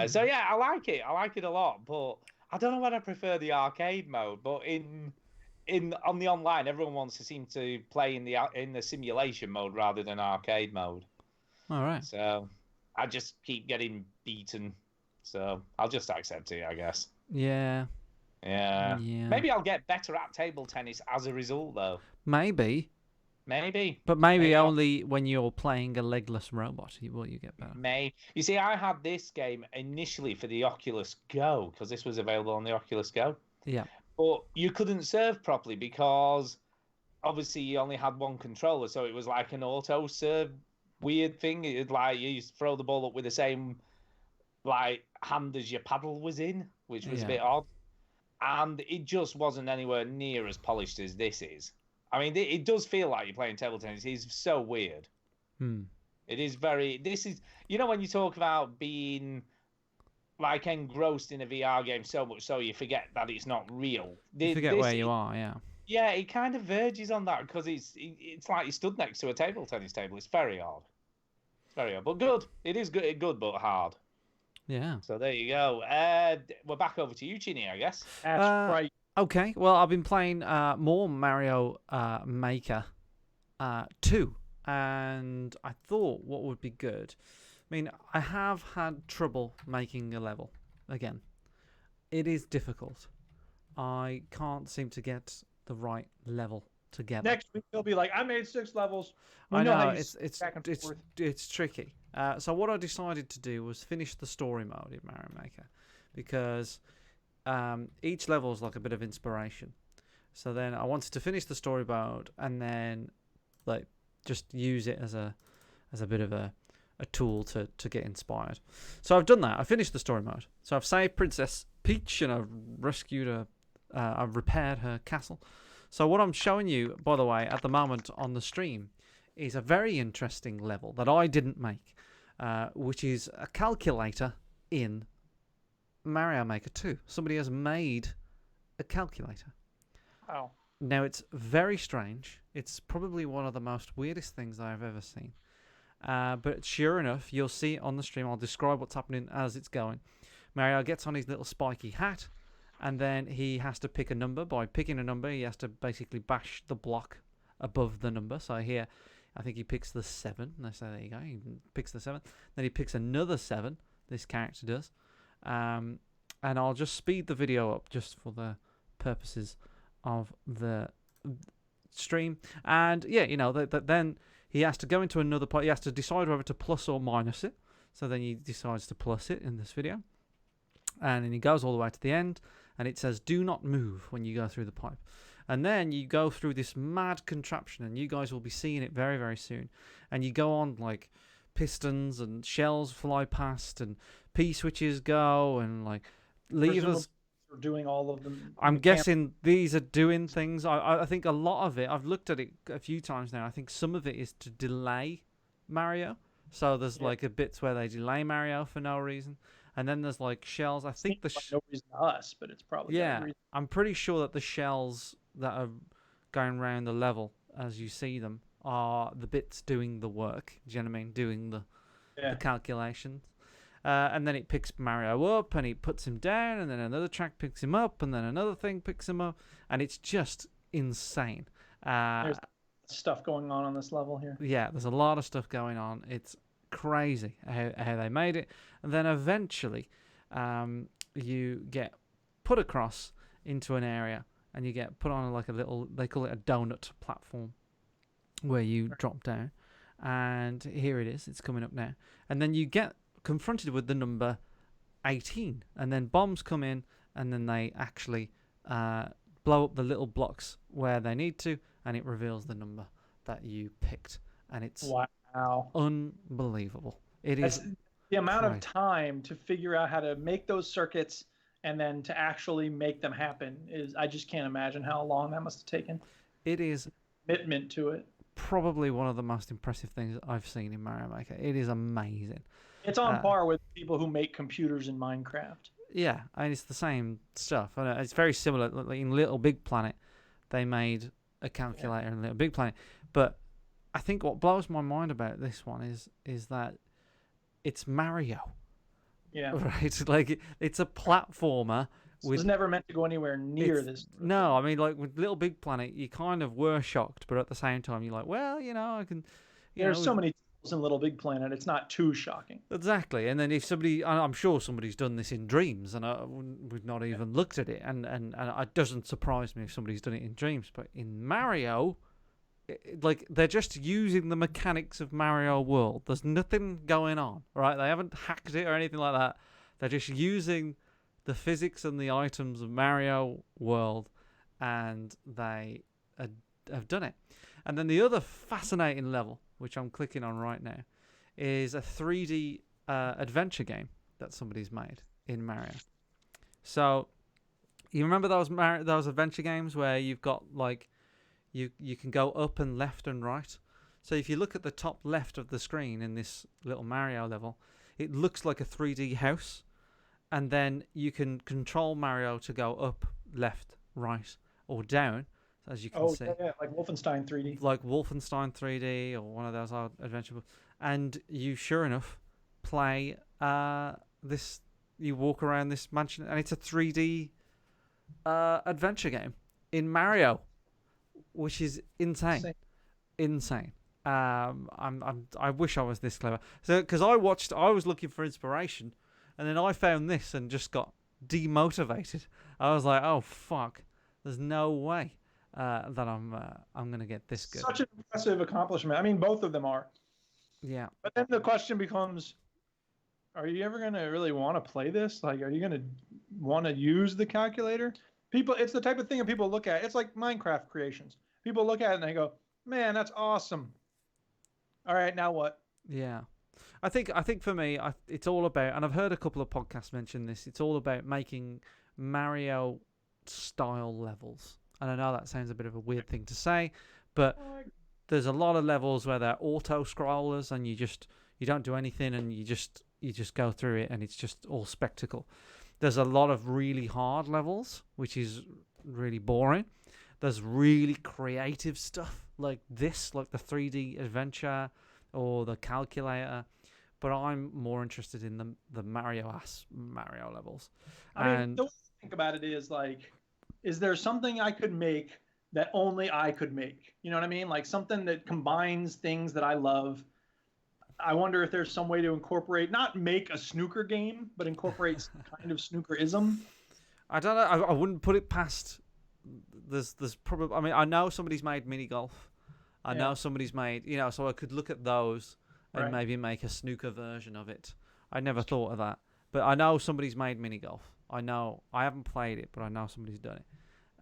So yeah, I like it. I like it a lot. But I don't know whether I prefer the arcade mode. But on the online, everyone wants to seem to play in the simulation mode rather than arcade mode. All right. So I just keep getting beaten. So I'll just accept it, I guess. Yeah. Maybe I'll get better at table tennis as a result, though. Maybe. But maybe only when you're playing a legless robot will you get better. You see, I had this game initially for the Oculus Go, because this was available on the Oculus Go. Yeah. But you couldn't serve properly because obviously you only had one controller, so it was like an auto serve weird thing. It'd like you used to throw the ball up with the same like hand as your paddle was in, which was a bit odd. And it just wasn't anywhere near as polished as this is. I mean, it does feel like you're playing table tennis. It's so weird. It is very. This is, when you talk about being like engrossed in a VR game so much so you forget that it's not real. You forget where you are, yeah. Yeah, it kind of verges on that because it's like you stood next to a table tennis table. It's very odd. It's very odd, but good. It is good, but hard. Yeah. So there you go. We're back over to you, Chinny, I guess. That's right. Okay, well, I've been playing more Mario Maker 2, and I thought what would be good. I mean, I have had trouble making a level again. It is difficult. I can't seem to get the right level together. Next week he'll be like, I made 6 levels. I know how it's tricky. So what I decided to do was finish the story mode in Mario Maker, because each level is like a bit of inspiration. So then I wanted to finish the story mode and then like just use it as a bit of a tool to get inspired. So I've done that. I finished the story mode. So I've saved Princess Peach and I've rescued her. I've repaired her castle. So what I'm showing you, by the way, at the moment on the stream is a very interesting level that I didn't make, which is a calculator in Mario Maker 2. Somebody has made a calculator. Wow. Now, it's very strange. It's probably one of the most weirdest things I've ever seen. But sure enough, you'll see it on the stream. I'll describe what's happening as it's going. Mario gets on his little spiky hat, and then he has to pick a number. By picking a number, he has to basically bash the block above the number. So here, I think he picks the 7. So there you go. He picks the 7. Then he picks another 7. This character does. And I'll just speed the video up just for the purposes of the stream. And yeah, then he has to go into another part. He has to decide whether to plus or minus it. So then he decides to plus it in this video. And then he goes all the way to the end. And it says, do not move when you go through the pipe. And then you go through this mad contraption. And you guys will be seeing it very, very soon. And you go on like pistons and shells fly past. And P-switches go. And like levers. Are doing all of them. I'm guessing these are doing things. I think a lot of it, I've looked at it a few times now. I think some of it is to delay Mario. So there's like a bits where they delay Mario for no reason. And then there's like shells. I think no reason to us, but it's probably I'm pretty sure that the shells that are going around the level as you see them are the bits doing the work. Do you know what I mean? Doing the calculations. And then it picks Mario up and he puts him down, and then another track picks him up, and then another thing picks him up, and it's just insane. There's stuff going on this level here. Yeah, there's a lot of stuff going on. It's crazy how they made it. And then eventually you get put across into an area, and you get put on like a little, they call it a donut platform, where you drop down. And here it is. It's coming up now. And then you get confronted with the number 18, and then bombs come in, and then they actually blow up the little blocks where they need to, and it reveals the number that you picked. And it's unbelievable. Is the amount of time to figure out how to make those circuits and then to actually make them happen is, I just can't imagine how long that must have taken. It is commitment to it. Probably one of the most impressive things I've seen in Mario Maker. It is amazing. It's on par with people who make computers in Minecraft. Yeah, and it's the same stuff. It's very similar. In Little Big Planet, they made a calculator in Little Big Planet. But I think what blows my mind about this one is that it's Mario. Yeah. Right? Like, it's a platformer. It was never meant to go anywhere near this. No, I mean, like, with Little Big Planet, you kind of were shocked, but at the same time, you're like, well, I can... There's so many tools in Little Big Planet, it's not too shocking. Exactly. And then if somebody... I'm sure somebody's done this in Dreams, and we've not even looked at it, and it doesn't surprise me if somebody's done it in Dreams, but in Mario... like, they're just using the mechanics of Mario World. There's nothing going on, right? They haven't hacked it or anything like that. They're just using the physics and the items of Mario World, and they have done it. And then the other fascinating level, which I'm clicking on right now, is a 3D adventure game that somebody's made in Mario. So, you remember those adventure games where you've got, like, you can go up and left and right. So if you look at the top left of the screen in this little Mario level, it looks like a 3D house, and then you can control Mario to go up, left, right, or down, as you can see. Yeah, like Wolfenstein 3D. Like Wolfenstein 3D or one of those old adventure books. And you, sure enough, play this. You walk around this mansion, and it's a 3D adventure game in Mario, which is insane. Insane. I wish I was this clever. So, because I was looking for inspiration, and then I found this and just got demotivated. I was like, oh fuck, there's no way that I'm gonna get this good. Such an impressive accomplishment. I mean, both of them are. Yeah. But then the question becomes, are you ever gonna really want to play this? Like, are you gonna want to use the calculator? People, it's the type of thing that people look at. It's like Minecraft creations. People look at it and they go, man, that's awesome. All right, now what? Yeah. I think for me, it's all about, and I've heard a couple of podcasts mention this, it's all about making Mario-style levels. And I know that sounds a bit of a weird thing to say, but there's a lot of levels where they're auto-scrollers, and you don't do anything, and you just go through it, and it's just all spectacle. There's a lot of really hard levels, which is really boring. There's really creative stuff like this, like the 3D adventure or the calculator. But I'm more interested in the Mario levels. I mean, the way I think about it is like, is there something I could make that only I could make? You know what I mean? Like something that combines things that I love. I wonder if there's some way to incorporate, not make a snooker game, but incorporate some kind of snookerism. I don't know. I wouldn't put it past. There's probably. I mean, I know somebody's made mini golf. I know somebody's made. So I could look at those and maybe make a snooker version of it. I never thought of that, but I know somebody's made mini golf. I know. I haven't played it, but I know somebody's done it.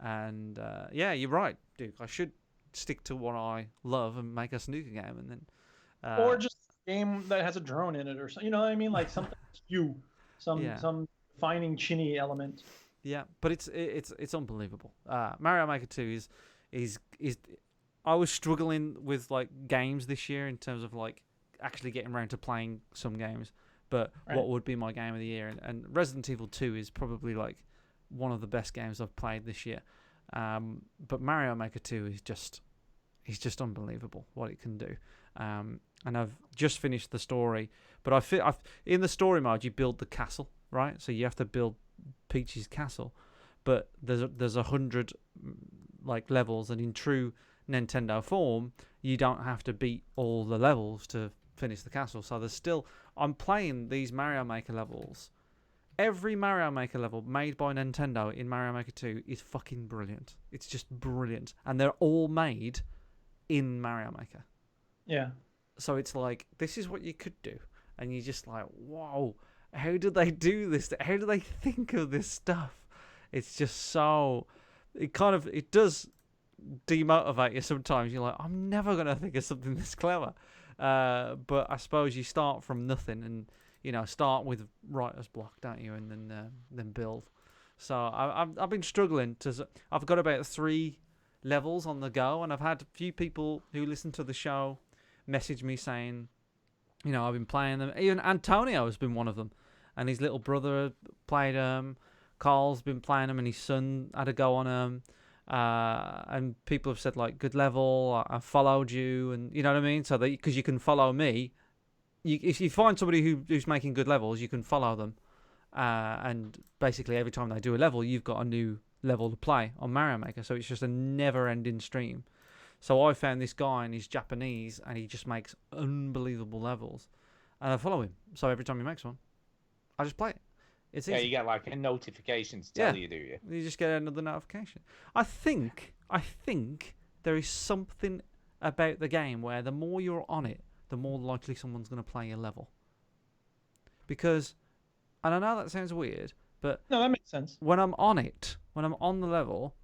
And yeah, you're right, Duke. I should stick to what I love and make a snooker game, and then. Or just a game that has a drone in it, or something. You know what I mean? Like something some defining chinny element. Yeah, but it's unbelievable. Mario Maker 2 is I was struggling with like games this year in terms of like actually getting around to playing some games, but what would be my game of the year? And Resident Evil 2 is probably like one of the best games I've played this year. But Mario Maker 2 is just unbelievable what it can do. And I've just finished the story, but in the story mode you build the castle, right? So you have to build Peach's castle, but there's 100 like levels, and in true Nintendo form, you don't have to beat all the levels to finish the castle. So I'm playing these Mario Maker levels. Every Mario Maker level made by Nintendo in Mario Maker 2 is fucking brilliant. It's just brilliant, and they're all made in Mario Maker. Yeah. So it's like, this is what you could do, and you're just like, whoa. How do they do this? How do they think of this stuff? It's just so... It does demotivate you sometimes. You're like, I'm never going to think of something this clever. But I suppose you start from nothing and, start with writer's block, don't you? And then build. So I've been struggling to... I've got about 3 levels on the go, and I've had a few people who listen to the show message me saying... I've been playing them. Even Antonio has been one of them. And his little brother played them. Carl's been playing them, and his son had a go on them. And people have said, like, good level, I followed you, and you know what I mean? So because you can follow me. If you find somebody who's making good levels, you can follow them. And basically every time they do a level, you've got a new level to play on Mario Maker. So it's just a never-ending stream. So I found this guy, and he's Japanese, and he just makes unbelievable levels. And I follow him. So every time he makes one, I just play it. It's easy. Yeah, you get like a notification to tell you, do you? You just get another notification. I think there is something about the game where the more you're on it, the more likely someone's going to play your level. Because, and I know that sounds weird, but... No, that makes sense. When I'm on it, when I'm on the level...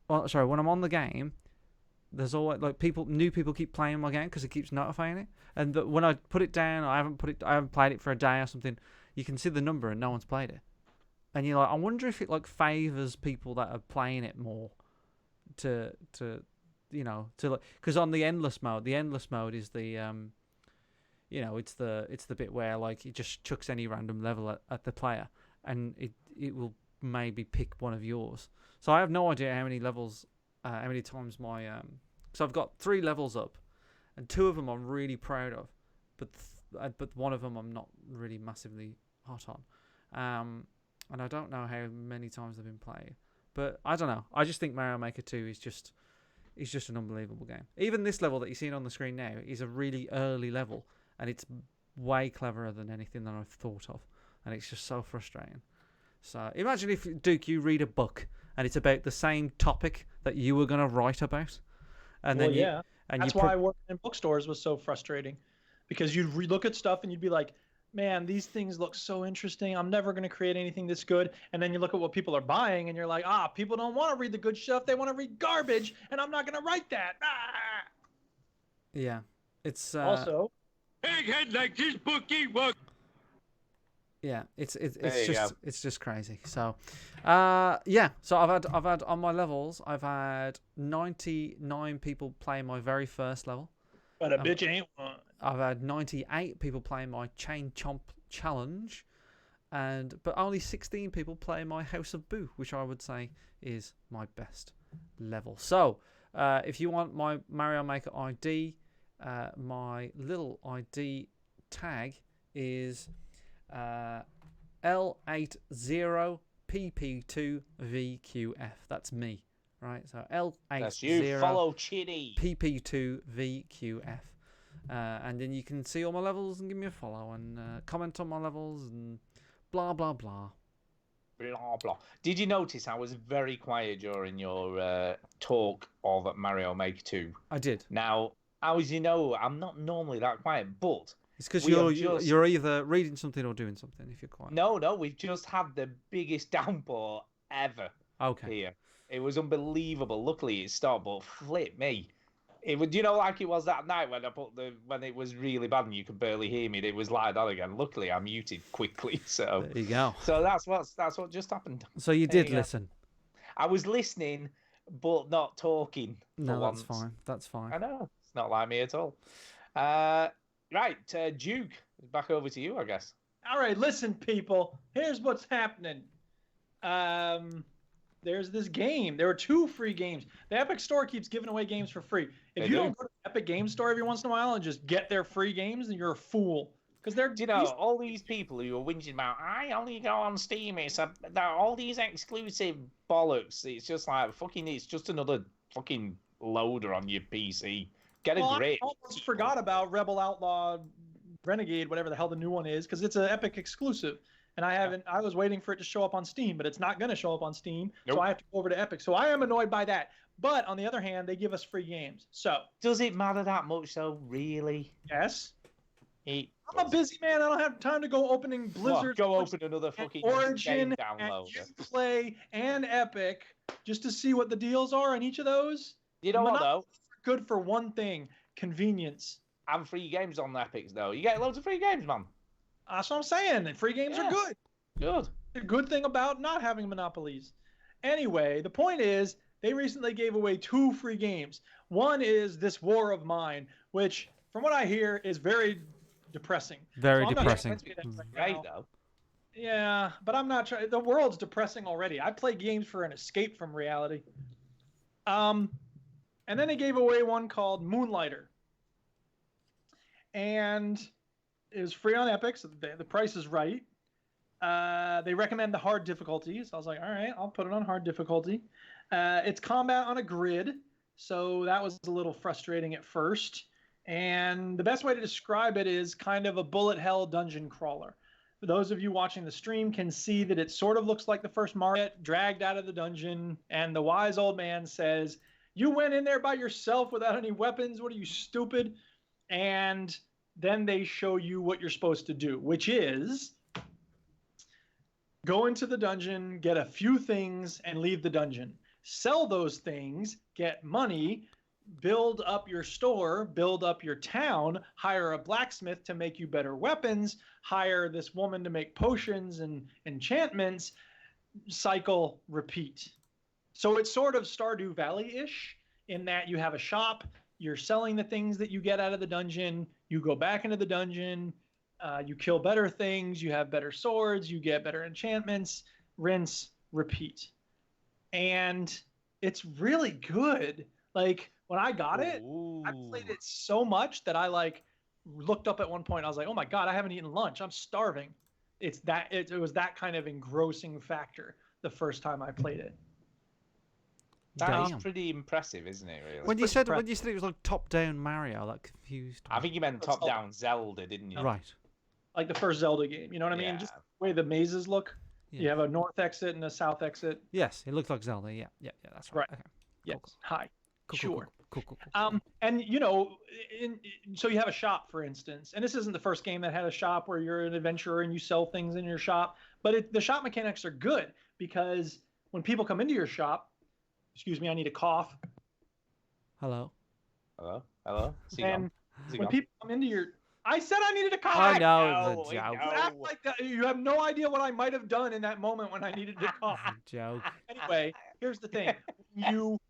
when I'm on the game... There's always like new people keep playing my game because it keeps notifying it. And when I put it down, I haven't played it for a day or something. You can see the number and no one's played it. And you're like, I wonder if it like favors people that are playing it more to to because on the endless mode is the it's the bit where like it just chucks any random level at the player, and it will maybe pick one of yours. So I have no idea how many levels, how many times my so I've got 3 levels up, and 2 of them I'm really proud of, but one of them I'm not really massively hot on, and I don't know how many times they've been played, but I don't know. I just think Mario Maker 2 is just an unbelievable game. Even this level that you're seeing on the screen now is a really early level, and it's way cleverer than anything that I've thought of, and it's just so frustrating. So imagine if, Duke, you read a book and it's about the same topic that you were going to write about, and then that's why working in bookstores was so frustrating, because you'd look at stuff and you'd be like, man, these things look so interesting. I'm never going to create anything this good. And then you look at what people are buying and you're like, people don't want to read the good stuff. They want to read garbage, and I'm not going to write that. Yeah. It's also egghead like this bookie work. Yeah, it's just crazy. So, So I've had on my levels, I've had 99 people play my very first level. But a bitch ain't one. I've had 98 people playing my Chain Chomp Challenge, but only 16 people play my House of Boo, which I would say is my best level. So, if you want my Mario Maker ID, my little ID tag is L80PP2VQF. That's me, right? So L80 That's you. Follow Chitty. PP2VQF. And then you can see all my levels and give me a follow and comment on my levels and blah, blah, blah. Blah, blah. Did you notice I was very quiet during your talk of Mario Maker 2? I did. Now, as you know, I'm not normally that quiet, but... It's because you're either reading something or doing something if you're quiet. No, we've just had the biggest downpour ever here. It was unbelievable. Luckily, it stopped, but flip me. It would, like it was that night when when it was really bad and you could barely hear me. It was like that again. Luckily, I muted quickly. So there you go. So that's what just happened. So you did listen. I was listening, but not talking. No, that's fine. That's fine. I know it's not like me at all. Right, Duke, back over to you, I guess. All right, listen, people. Here's what's happening. There's this game. There are 2 free games. The Epic Store keeps giving away games for free. If you don't go to the Epic Game Store every once in a while and just get their free games, then you're a fool. Because they're, all these people who are whinging about, I only go on Steam. It's all these exclusive bollocks. It's just like it's just another fucking loader on your PC. Get a grip. I almost forgot about Rebel Outlaw Renegade, whatever the hell the new one is, because it's an Epic exclusive. And I was waiting for it to show up on Steam, but it's not going to show up on Steam. Nope. So I have to go over to Epic. So I am annoyed by that. But on the other hand, they give us free games. So does it matter that much though, really? Yes. I'm a busy man. I don't have time to go opening Blizzard. Go open another fucking Origin, download. And Uplay, and Epic just to see what the deals are on each of those. You know what though? Good for one thing: convenience. And free games on Epic though. You get loads of free games, man. That's what I'm saying. Free games are good. Good. The good thing about not having monopolies. Anyway, the point is, they recently gave away 2 free games. One is This War of Mine, which, from what I hear, is very depressing. Very depressing. Right, though. Yeah, but I'm not trying. The world's depressing already. I play games for an escape from reality. And then they gave away one called Moonlighter. And it was free on Epic, so the price is right. They recommend the hard difficulties. I was like, all right, I'll put it on hard difficulty. It's combat on a grid, so that was a little frustrating at first. And the best way to describe it is kind of a bullet hell dungeon crawler. For those of you watching the stream can see that it sort of looks like the first Mario, dragged out of the dungeon, and the wise old man says, "You went in there by yourself without any weapons? What are you, stupid?" And then they show you what you're supposed to do, which is go into the dungeon, get a few things, and leave the dungeon. Sell those things, get money, build up your store, build up your town, hire a blacksmith to make you better weapons, hire this woman to make potions and enchantments, cycle, repeat. So it's sort of Stardew Valley-ish, in that you have a shop, you're selling the things that you get out of the dungeon, you go back into the dungeon, you kill better things, you have better swords, you get better enchantments, rinse, repeat. And it's really good. Like when I got it, I played it so much that I like looked up at one point. I was like, "Oh my god, I haven't eaten lunch. I'm starving." It was that kind of engrossing factor the first time I played it. That's pretty impressive, isn't it? Really. When you said it was like top-down Mario, that confused me. I think you meant top-down Zelda, didn't you? Right. Like the first Zelda game. You know what I mean? Just the way the mazes look. Yeah. You have a north exit and a south exit. Yes, it looks like Zelda. Yeah, that's right. Okay. Yes. Cool. Hi. Cool, Sure. Cool. And you know, so you have a shop, for instance, and this isn't the first game that had a shop where you're an adventurer and you sell things in your shop, but the shop mechanics are good because when people come into your shop, excuse me, I need a cough. Hello. And when people come into your, I said I needed a cough. I know, it's a joke. You act like that. You have no idea what I might have done in that moment when I needed to cough. Joke. Anyway, here's the thing: you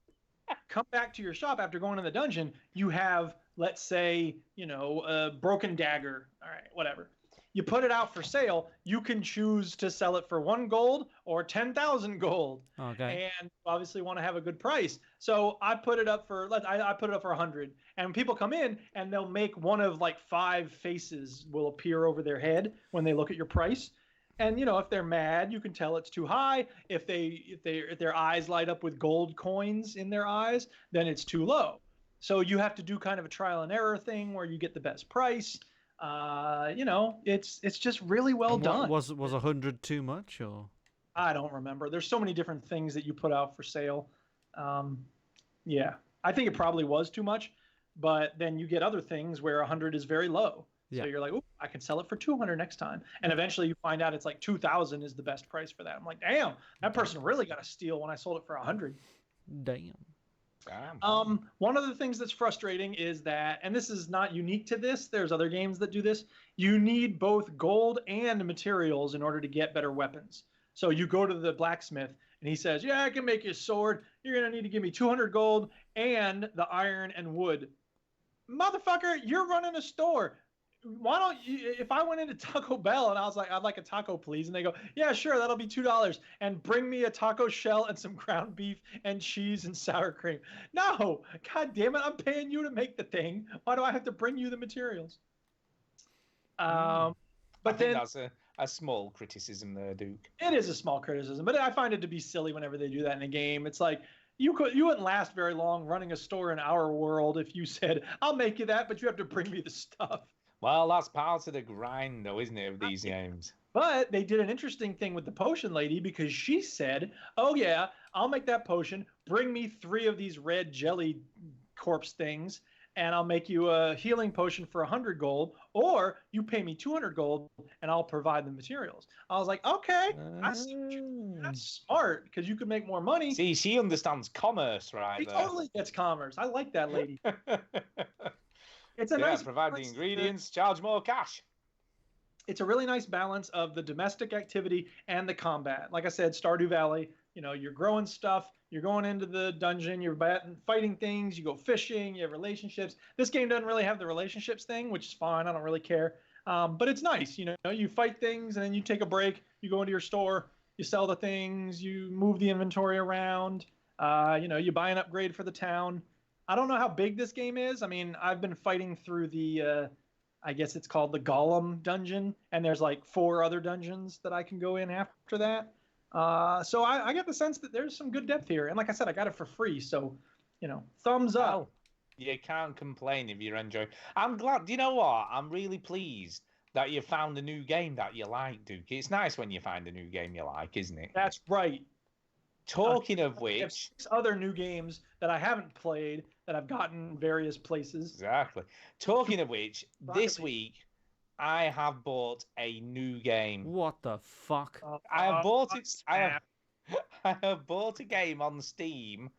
come back to your shop after going to the dungeon, you have, let's say, a broken dagger. All right, whatever. You put it out for sale. You can choose to sell it for 1 gold or 10,000 gold. Okay. And obviously want to have a good price. So I put it up for, I put it up for 100. And people come in and they'll make one of like 5 faces will appear over their head when they look at your price. And if they're mad, you can tell it's too high. If their eyes light up with gold coins in their eyes, then it's too low. So you have to do kind of a trial and error thing where you get the best price. It's just really well done. Was 100 too much, or? I don't remember. There's so many different things that you put out for sale. Yeah, I think it probably was too much, but then you get other things where 100 is very low. Yeah. So you're like, "Ooh, I can sell it for 200 next time." And eventually you find out it's like 2,000 is the best price for that. I'm like, damn, that person really got a steal when I sold it for 100. Damn. One of the things that's frustrating is that, and this is not unique to this, there's other games that do this, you need both gold and materials in order to get better weapons. So you go to the blacksmith and he says, "Yeah, I can make you a sword. You're going to need to give me 200 gold and the iron and wood." Motherfucker, you're running a store. Why don't you, if I went into Taco Bell and I was like, "I'd like a taco, please," and they go, "Yeah, sure, that'll be $2, and bring me a taco shell and some ground beef and cheese and sour cream." No, god damn it, I'm paying you to make the thing. Why do I have to bring you the materials? But I think that's a small criticism there, Duke. It is a small criticism, but I find it to be silly whenever they do that in a game. It's like you wouldn't last very long running a store in our world if you said, "I'll make you that, but you have to bring me the stuff." Well, that's part of the grind, though, isn't it, of these games? But they did an interesting thing with the potion lady because she said, "Oh, yeah, I'll make that potion. Bring me 3 of these red jelly corpse things, and I'll make you a healing potion for 100 gold, or you pay me 200 gold, and I'll provide the materials." I was like, okay, that's smart because you could make more money. See, she understands commerce, right? She totally gets commerce. I like that lady. It's a nice provide the ingredients, charge more cash. It's a really nice balance of the domestic activity and the combat. Like I said, Stardew Valley, you're growing stuff, you're going into the dungeon, you're fighting things, you go fishing, you have relationships. This game doesn't really have the relationships thing, which is fine. I don't really care. But it's nice. You fight things and then you take a break, you go into your store, you sell the things, you move the inventory around, you buy an upgrade for the town. I don't know how big this game is. I mean, I've been fighting through the, I guess it's called the Golem dungeon, and there's like 4 other dungeons that I can go in after that. So I get the sense that there's some good depth here. And like I said, I got it for free. So, thumbs up. Well, you can't complain if you're enjoying. I'm glad. You know what? I'm really pleased that you found a new game that you like, Duke. It's nice when you find a new game you like, isn't it? That's right. Talking of I have which, 6 other new games that I haven't played that I've gotten in various places. Exactly. Talking of which, this week I have bought a new game. What the fuck? I have bought it. I have bought a game on Steam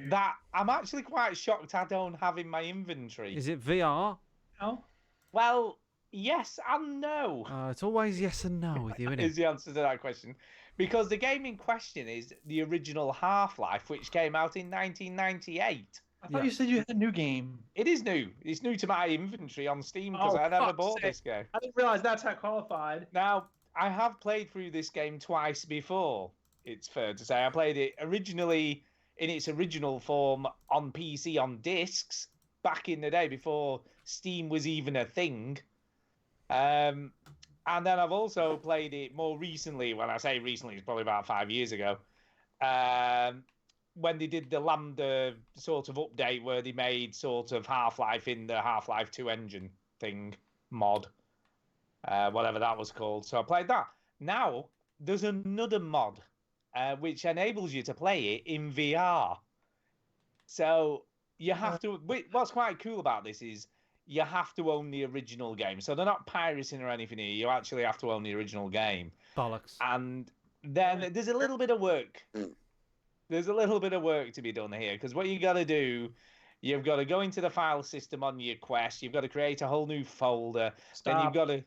that I'm actually quite shocked I don't have in my inventory. Is it VR? No. Well, yes and no. It's always yes and no with you, isn't Is it? the answer to that question. Because the game in question is the original Half-Life, which came out in 1998. I thought you said you had a new game. It is new. It's new to my inventory on Steam because I never bought this game. I didn't realize that's how qualified. Now, I have played through this game twice before, it's fair to say. I played it originally in its original form on PC on discs back in the day before Steam was even a thing. And then I've also played it more recently. When I say recently, it's probably about 5 years ago. When they did the Lambda sort of update where they made sort of Half-Life in the Half-Life 2 engine thing, mod, whatever that was called. So I played that. Now, there's another mod which enables you to play it in VR. So you have to... What's quite cool about this is you have to own the original game. So they're not pirating or anything here. You actually have to own the original game. Bollocks. And then there's a little bit of work. There's a little bit of work to be done here, because what you got to do, you've got to go into the file system on your Quest. You've got to create a whole new folder. Then you've got to...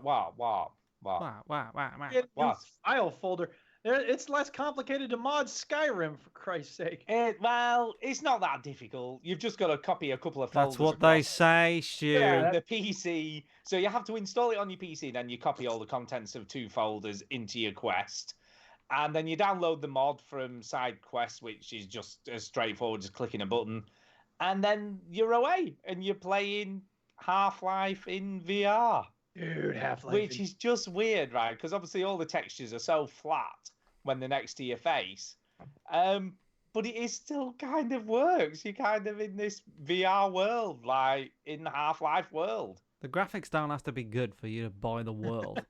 What? What? File folder. It's less complicated to mod Skyrim, for Christ's sake. Well, it's not that difficult. You've just got to copy a couple of folders. That's what they say, Stu. Yeah, the PC. So you have to install it on your PC, then you copy all the contents of 2 folders into your Quest. And then you download the mod from SideQuest, which is just as straightforward as clicking a button. And then you're away, and you're playing Half-Life in VR. Dude, Half-Life. Which is just weird, right? Because obviously all the textures are so flat when they're next to your face. But it still kind of works. You're kind of in this VR world, like in the Half-Life world. The graphics don't have to be good for you to buy the world.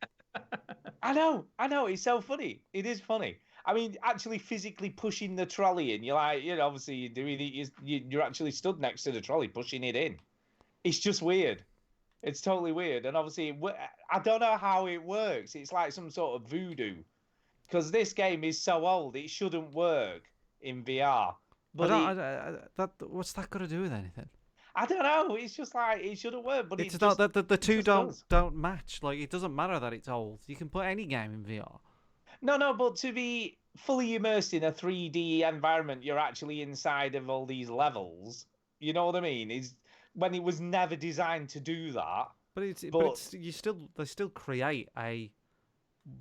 I know. It's so funny. It is funny. I mean, actually physically pushing the trolley in. You're like, obviously you're doing it. You're actually stood next to the trolley pushing it in. It's just weird. It's totally weird. And obviously, I don't know how it works. It's like some sort of voodoo. Because this game is so old, it shouldn't work in VR. But what's that got to do with anything? I don't know. It's just like it shouldn't work. But it's not that the two don't match. Like, it doesn't matter that it's old. You can put any game in VR. No. But to be fully immersed in a 3D environment, you're actually inside of all these levels. You know what I mean? Is when it was never designed to do that. But they still create a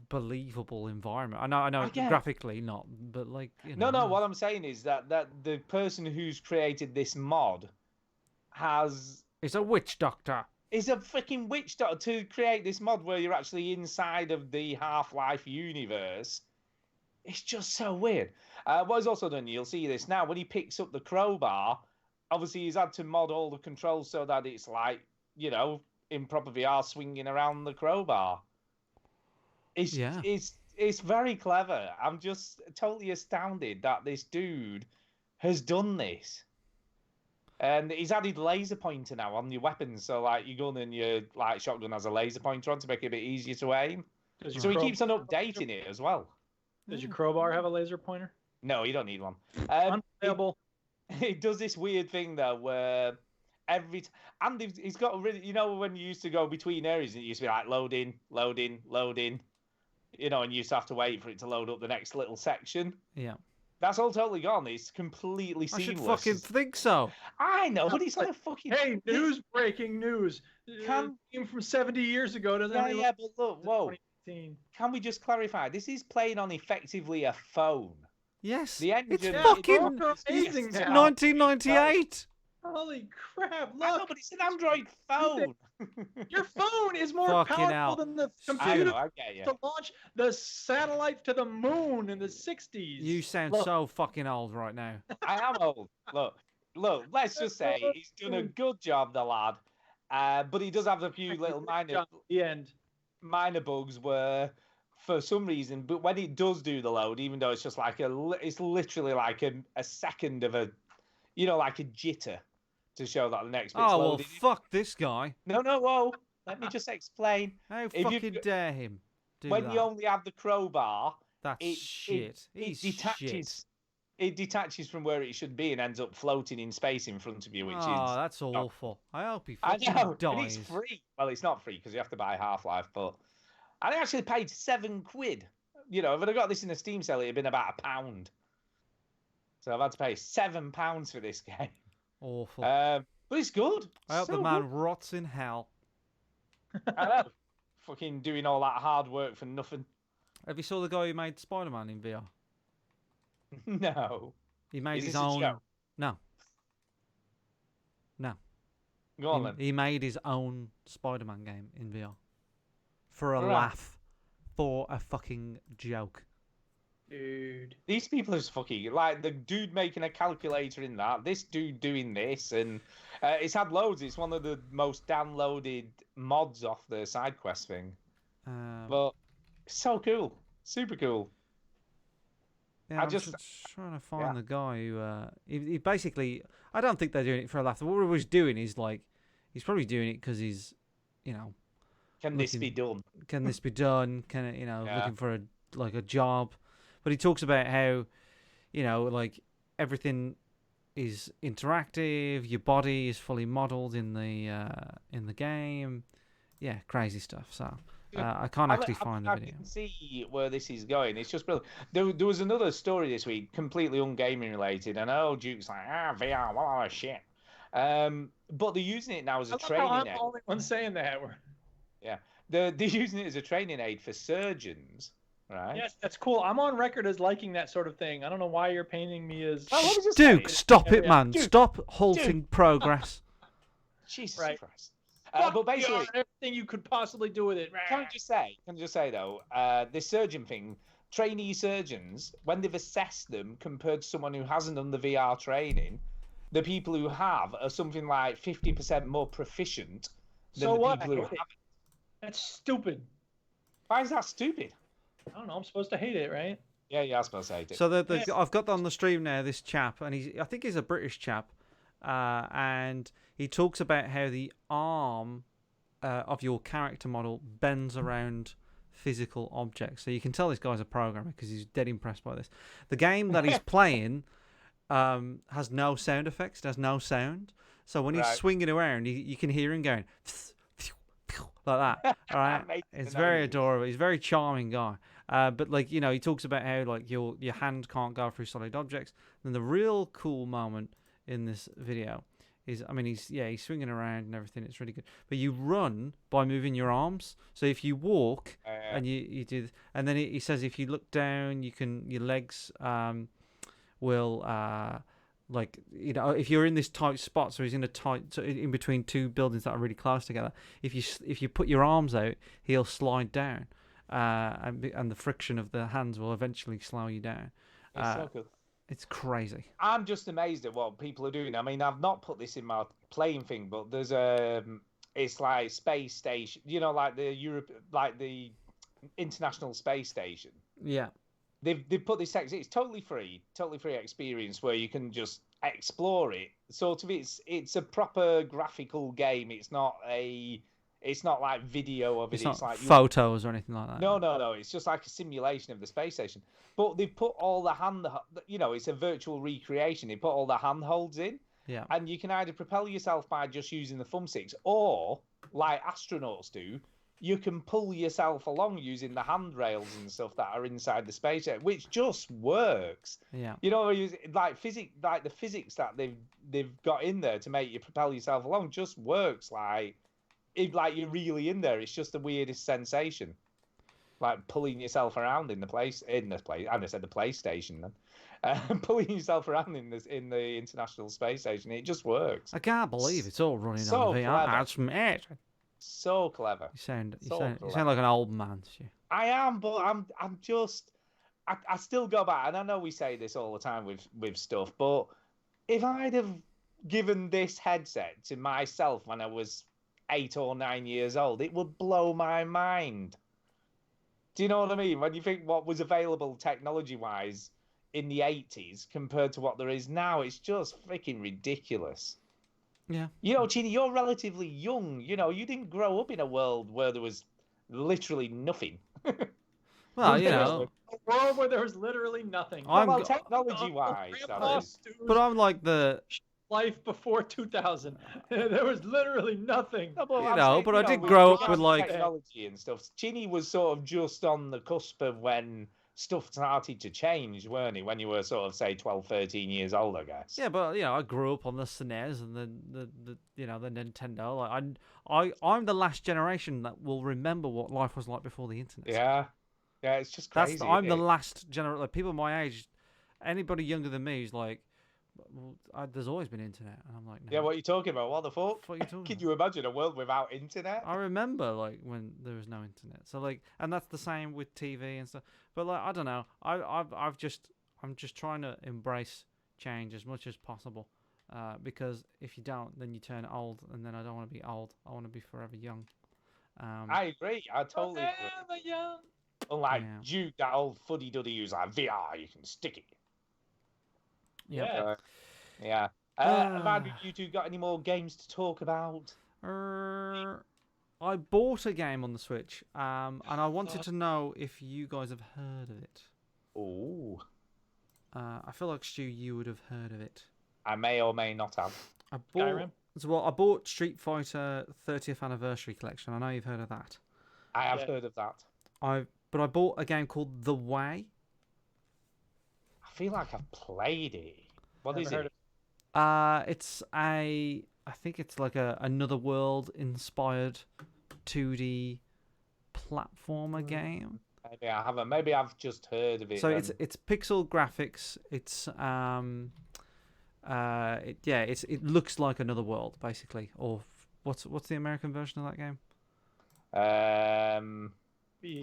believable environment. I know graphically not, but like No, what I'm saying is that the person who's created this mod is a witch doctor. Is a freaking witch doctor to create this mod where you're actually inside of the Half-Life universe. It's just so weird. What he's also done, you'll see this now, when he picks up the crowbar, obviously he's had to mod all the controls so that it's like, in proper VR swinging around the crowbar. It's very clever. I'm just totally astounded that this dude has done this. And he's added laser pointer now on your weapons, so like your gun and your shotgun has a laser pointer on to make it a bit easier to aim. So he keeps on updating it as well. Does your crowbar have a laser pointer? No, you don't need one. Unplayable. It does this weird thing though, where and he's got a really, when you used to go between areas, it used to be like loading, and you used to have to wait for it to load up the next little section. Yeah. That's all totally gone. It's completely seamless. I should fucking think so. I know, but it's like a fucking... Hey, breaking news. Came from 70 years ago. Doesn't but look, whoa. Can we just clarify? This is playing on effectively a phone. Yes. The engine... It's fucking amazing now. 1998. Holy crap, look. I know, but it's an Android phone. Your phone is more powerful than the computer to launch the satellite to the moon in the 60s. You sound so fucking old right now. I am old. Look, let's just say he's done a good job, the lad. But he does have a few little minor bugs where, for some reason, but when it does do the load, even though it's just like it's literally like a second of a, like a jitter. To show that the next bit's loaded. Fuck this guy. No, whoa. Let me just explain. How fucking dare him do when that? you only have the crowbar, That's shit. It detaches. Shit. it detaches from where it should be and ends up floating in space in front of you, which is that's awful. I hope he I fucking know, dies. and it's free. Well, it's not free because you have to buy Half-Life, but I actually paid £7. You know, if I'd have got this in a Steam sale, it'd have been about £1. So I've had to pay £7 for this game. Awful. But it's good. I hope So the man good. rots in hell. I know. Fucking doing all that hard work for nothing. Have you saw the guy who made Spider-Man in VR? No. He made Is his this a own. joke? No. No. Go on then. He made his own Spider-Man game in VR. For a Alright. laugh. For a fucking joke. Dude. These people are just fucking like the dude making a calculator in that. This dude doing this, and it's had loads. It's one of the most downloaded mods off the side quest thing. But it's so cool, super cool. Yeah, I'm just trying to find the guy who he basically. I don't think they're doing it for a laugh. What he was doing is like, he's probably doing it because he's, you know. Can this be done? Can this be done? Can it, you know, Yeah. looking for a job. But he talks about how, you know, like everything is interactive. Your body is fully modeled in the game. Yeah, crazy stuff. So I can't actually find the video. I can see where this is going. It's just brilliant. There was another story this week, completely ungaming related. And Duke's like, VR, what a shit. But they're using it now as a training I'm aid. the only one saying that. Yeah, they're using it as a training aid for surgeons. Right. Yes, that's cool. I'm on record as liking that sort of thing. I don't know why you're painting me as. Duke, stop it, man! Duke, Stop halting progress. Jesus Right. Christ. But basically, everything you could possibly do with it. Can I just say though, this surgeon thing, trainee surgeons, when they've assessed them compared to someone who hasn't done the VR training, the people who have are something like 50% more proficient than So the what? people who haven't. That's stupid. Why is that stupid? I don't know. I'm supposed to hate it, right? Yeah, you're supposed to hate it. So I've got on the stream now this chap, and I think he's a British chap, and he talks about how the arm of your character model bends around physical objects. So you can tell this guy's a programmer because he's dead impressed by this. The game that he's playing has no sound effects. It has no sound. So when he's swinging around, you can hear him going like that. All right, it's very adorable. He's a very charming guy. But like, you know, he talks about how like your hand can't go through solid objects. And the real cool moment in this video is, I mean, he's swinging around and everything. It's really good. But you run by moving your arms. So if you walk and you do this, and then he says if you look down, your legs will like, you know, if you're in this tight spot, so he's in a tight, in between two buildings that are really close together. If you put your arms out, he'll slide down, and the friction of the hands will eventually slow you down. It's so cool. It's crazy. I'm just amazed at what people are doing. I mean, I've not put this in my playing thing, but there's it's like space station, you know, like the International Space Station. Yeah. They've put this it's totally free experience where you can just explore it. Sort of, it's a proper graphical game. It's not like video of it. It's not like photos or anything like that. No. It's just like a simulation of the space station. But they've put all the it's a virtual recreation. They put all the handholds in. Yeah. And you can either propel yourself by just using the thumbsticks, or like astronauts do, you can pull yourself along using the handrails and stuff that are inside the space station, which just works. Yeah. You know, like the physics that they've got in there to make you propel yourself along just works like you're really in there. It's just the weirdest sensation, like pulling yourself around in the place. I said the PlayStation then. Pulling yourself around in the International Space Station, it just works. I can't believe it's all running So on VR. clever. That's amazing. So clever. You sound clever. like an old man, Stu. I am, but I'm just I still go back, and I know we say this all the time with stuff, but if I'd have given this headset to myself when I was 8 or 9 years old, it would blow my mind. Do you know what I mean? When you think what was available technology-wise in the 80s compared to what there is now, it's just freaking ridiculous. Yeah. You know, Chini, you're relatively young. You know, you didn't grow up in a world where there was literally nothing. Well, you know, a world where there was literally nothing. Well, technology-wise, but I'm like the life before 2000. There was literally nothing. No, but I did grow up with like technology and stuff. Chinny was sort of just on the cusp of when stuff started to change, weren't he? When you were sort of say 12, 13 years old, I guess. Yeah, but I grew up on the SNES and the the Nintendo. Like I'm the last generation that will remember what life was like before the internet. Yeah, it's just crazy. I'm the last generation. Like, people my age, anybody younger than me is like, well, there's always been internet, and I'm like, no. Yeah, what are you talking about? What the fuck? What are you talking Can you imagine a world without internet? I remember like when there was no internet. So like, and that's the same with TV and stuff. But like, I don't know. I'm just trying to embrace change as much as possible, because if you don't, then you turn old, and then I don't want to be old. I want to be forever young. I agree. I totally agree. Young. Unlike Duke, that old fuddy-duddy who's like, VR, you can stick it. Yeah. Yeah. Amanda, you two got any more games to talk about? I bought a game on the Switch, and I wanted to know if you guys have heard of it. Oh. I feel like, Stu, you would have heard of it. I may or may not have. Skyrim? I bought Street Fighter 30th Anniversary Collection. I know you've heard of that. I have heard of that. But I bought a game called The Way. I feel like I've played it. What is it? It's I think it's like another world inspired 2D platformer game. Maybe I haven't. Maybe I've just heard of it. So it's pixel graphics. It's it looks like another world basically. Or what's the American version of that game?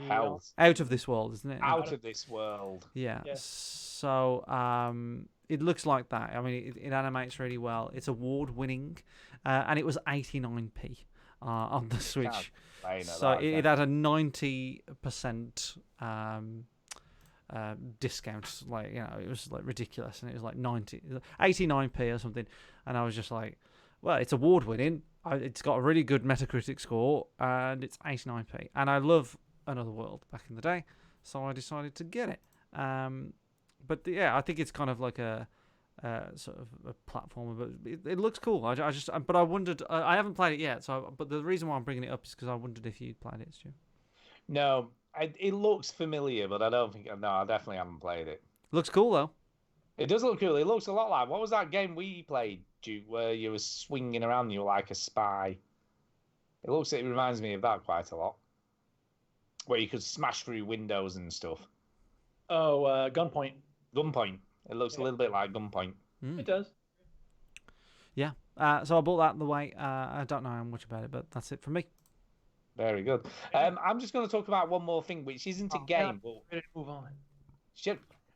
Hell. Out of This World, isn't it? Out of This World. Yeah. So it looks like that. I mean, it animates really well. It's award-winning, and it was 89p on the Switch. So it had a 90% discount. Like, it was like ridiculous, and it was like 89p or something. And I was just like, well, it's award-winning. It's got a really good Metacritic score, and it's 89p. And I love Another World back in the day, so I decided to get it. But yeah, I think it's kind of like a sort of a platformer, but it looks cool. But I wondered. I haven't played it yet, but the reason why I'm bringing it up is because I wondered if you'd played it, Stu. No, it looks familiar, but I don't think. No, I definitely haven't played it. Looks cool though. It does look cool. It looks a lot like, what was that game we played, Duke, where you were swinging around and you were like a spy? It reminds me of that quite a lot, where you could smash through windows and stuff. Oh, Gunpoint. Gunpoint. It looks a little bit like Gunpoint. It does. Yeah. So I bought that The Way. I don't know how much about it, but that's it from me. Very good. I'm just going to talk about one more thing, which isn't a game. But ready to move on.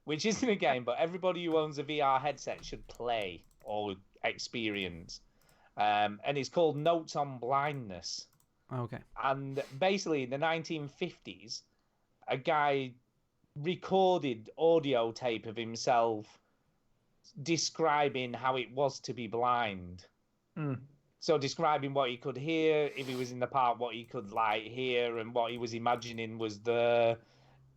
Which isn't a game, but everybody who owns a VR headset should play or experience. And it's called Notes on Blindness. Okay. And basically, in the 1950s, a guy recorded audio tape of himself describing how it was to be blind. So describing what he could hear, if he was in the park, what he could hear, and what he was imagining was there,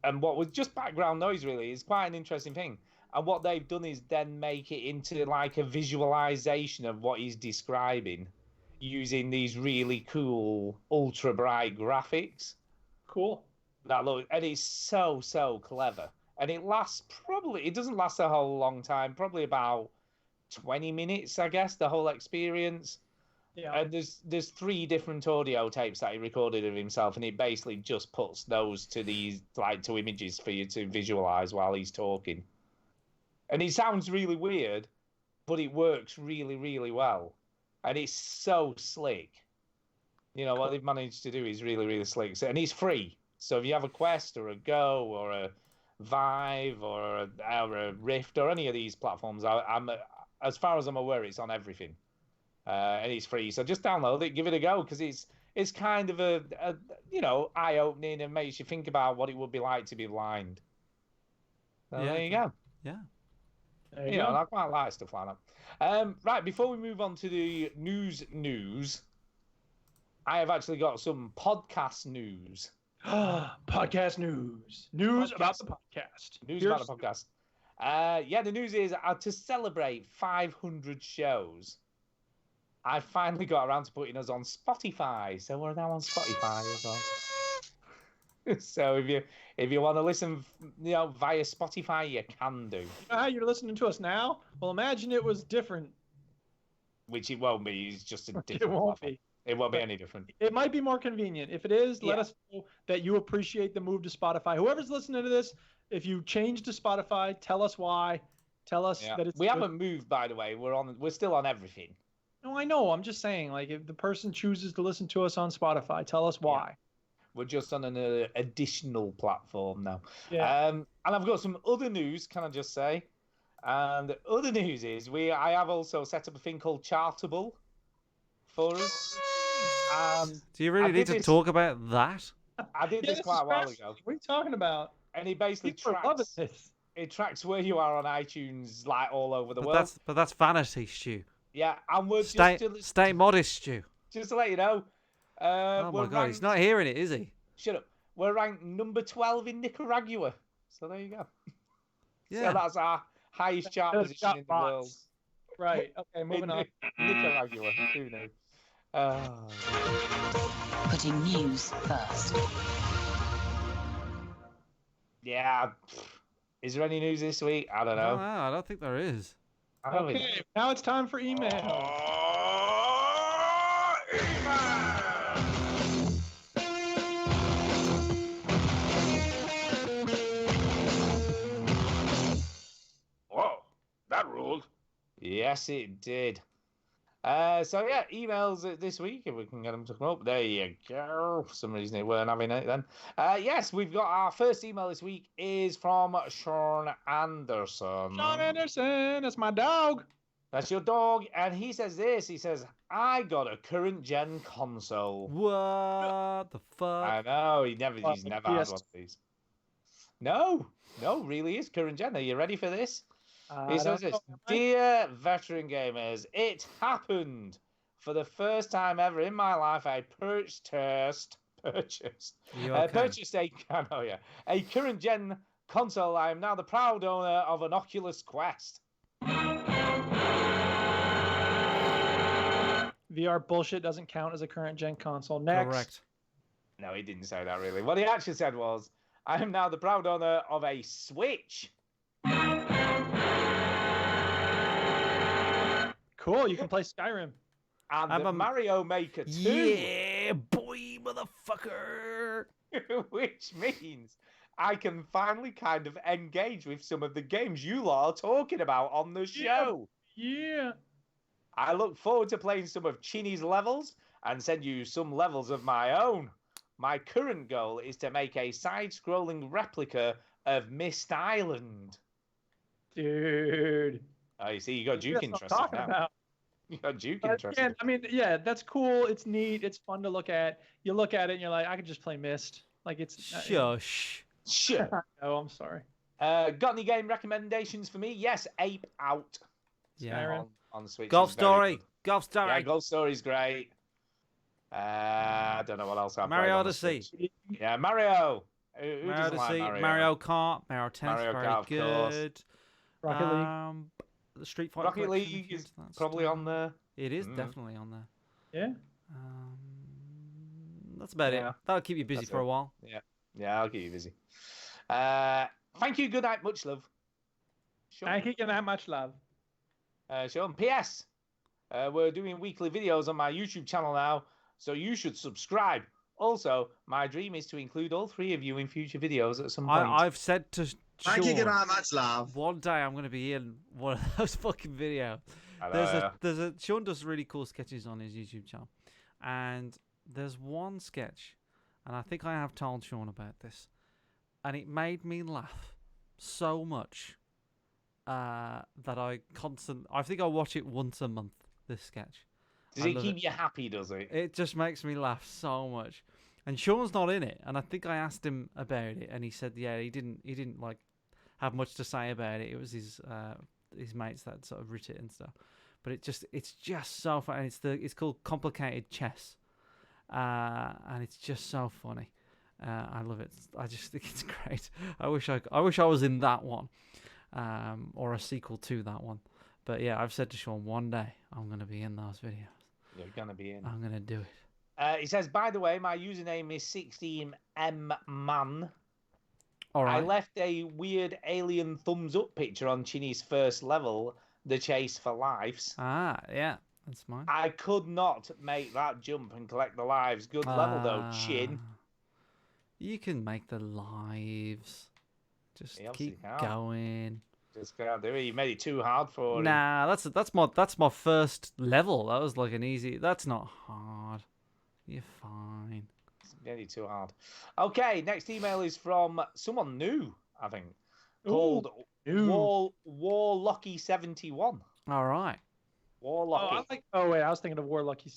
and what was just background noise. Really, is quite an interesting thing. And what they've done is then make it into like a visualization of what he's describing, using these really cool ultra bright graphics. Cool. And it's so clever. And it doesn't last a whole long time, probably about 20 minutes, I guess, the whole experience. Yeah. And there's 3 different audio tapes that he recorded of himself, and it basically just puts those to these to images for you to visualize while he's talking. And it sounds really weird, but it works really, really well. And it's so slick. What they've managed to do is really, really slick. And it's free. So if you have a Quest or a Go or a Vive or a Rift or any of these platforms, I'm as far as I'm aware, it's on everything. And it's free. So just download it, give it a go, because it's kind of a eye-opening and makes you think about what it would be like to be blind. So there you go. Yeah. There you go. I quite like stuff like that. Right, before we move on to the news, I have actually got some podcast news. Podcast news. News about the podcast. News about the podcast. Yeah, the news is to celebrate 500 shows, I finally got around to putting us on Spotify. So we're now on Spotify as well. So if you want to listen, via Spotify, you can do. You know how you're listening to us now? Well, imagine it was different. Which it won't be. It's just a different. It won't level. be. It won't be any different. It might be more convenient. If it is, let us know that you appreciate the move to Spotify. Whoever's listening to this, if you change to Spotify, tell us why. Tell us that it's. We haven't moved, by the way. We're still on everything. No, I know. I'm just saying, like, if the person chooses to listen to us on Spotify, tell us why. Yeah. We're just on an additional platform now. Yeah. And I've got some other news, can I just say? And the other news is I have also set up a thing called Chartable for us. Do you really need to talk about that? I did this quite a while ago. What are you talking about? And it basically tracks where you are on iTunes, like all over the world. But that's vanity, Stu. Yeah, and we're stay modest, Stu. Just to let you know. Oh my God, he's not hearing it, is he? Shut up. We're ranked number 12 in Nicaragua. So there you go. Yeah. So that's our highest chart position in the world. Right. Okay, moving on. Nicaragua. Who knew? Putting news first. Yeah. Is there any news this week? I don't know. No, I don't think there is. Okay, now it's time for email. Whoa, that ruled. Yes, it did. So yeah, emails this week, if we can get them to come up. There you go. For some reason it weren't having it then. Yes, we've got our first email this week is from Sean Anderson. Sean Anderson, that's my dog. That's your dog, and he says this. He says, "I got a current gen console." What the fuck? I know he's never had one of these. No, really is current gen. Are you ready for this? He says this, "Dear veteran gamers, it happened. For the first time ever in my life, I purchased a current gen console. I am now the proud owner of an Oculus Quest." VR bullshit doesn't count as a current gen console. Next. Correct. No, he didn't say that really. What he actually said was, "I am now the proud owner of a Switch." Cool, you can play Skyrim. And the Mario Maker 2. Yeah, boy, motherfucker. Which means I can finally kind of engage with some of the games you lot are talking about on the show. Yeah. I look forward to playing some of Chinny's levels and send you some levels of my own. My current goal is to make a side-scrolling replica of Mist Island. Dude. Oh, you see, you got Duke interested now. About. You got Duke interested. Again, I mean, yeah, that's cool. It's neat. It's fun to look at. You look at it and you're like, I could just play Mist. Like it's. Shush. Oh, I'm sorry. Got any game recommendations for me? Yes, Ape Out. Yeah. On the Switch. Golf Story. Golf Story. Yeah, Golf Story's great. I don't know what else I've Mario Odyssey. Yeah, Mario. Who Mario Odyssey. like Mario Kart. Mario Tennis. Mario very Kart, good. Rocket League. The Street Fighter. Rocket League is probably on there. It is definitely on there. Yeah. That's about it. That'll keep you busy for a while. Yeah, I'll keep you busy. Thank you. Good night. Much love. Sean. Thank you. Good night. Much love. Sean. P.S. We're doing weekly videos on my YouTube channel now, so you should subscribe. Also, my dream is to include all three of you in future videos at some point. I've said to Sean, thank you, good night, much love. One day I'm going to be in one of those fucking videos. Sean does really cool sketches on his YouTube channel, and there's one sketch, and I think I have told Sean about this, and it made me laugh so much that I think I watch it once a month. This sketch. Does it keep you happy? Does it? It just makes me laugh so much. And Sean's not in it, and I think I asked him about it, and he said, yeah, he didn't like have much to say about it. It was his mates that sort of wrote it and stuff. But it's just so funny. It's called Complicated Chess, and it's just so funny. I love it. I just think it's great. I wish I was in that one, or a sequel to that one. But yeah, I've said to Sean, one day I'm gonna be in those videos. You're gonna be in. I'm gonna do it. He says, by the way, my username is 16mman. All right. I left a weird alien thumbs up picture on Chinny's first level, The Chase for Lives. Ah, yeah, that's mine. I could not make that jump and collect the lives. Good level though, Chin. You can make the lives. Just keep going. Just can't do it. You made it too hard for him. Nah, that's my first level. That was like an easy. That's not hard. You're fine. It's made it too hard. Okay, next email is from someone new, I think, called Warlucky71. All right. Warlucky. Wait, I was thinking of Warlucky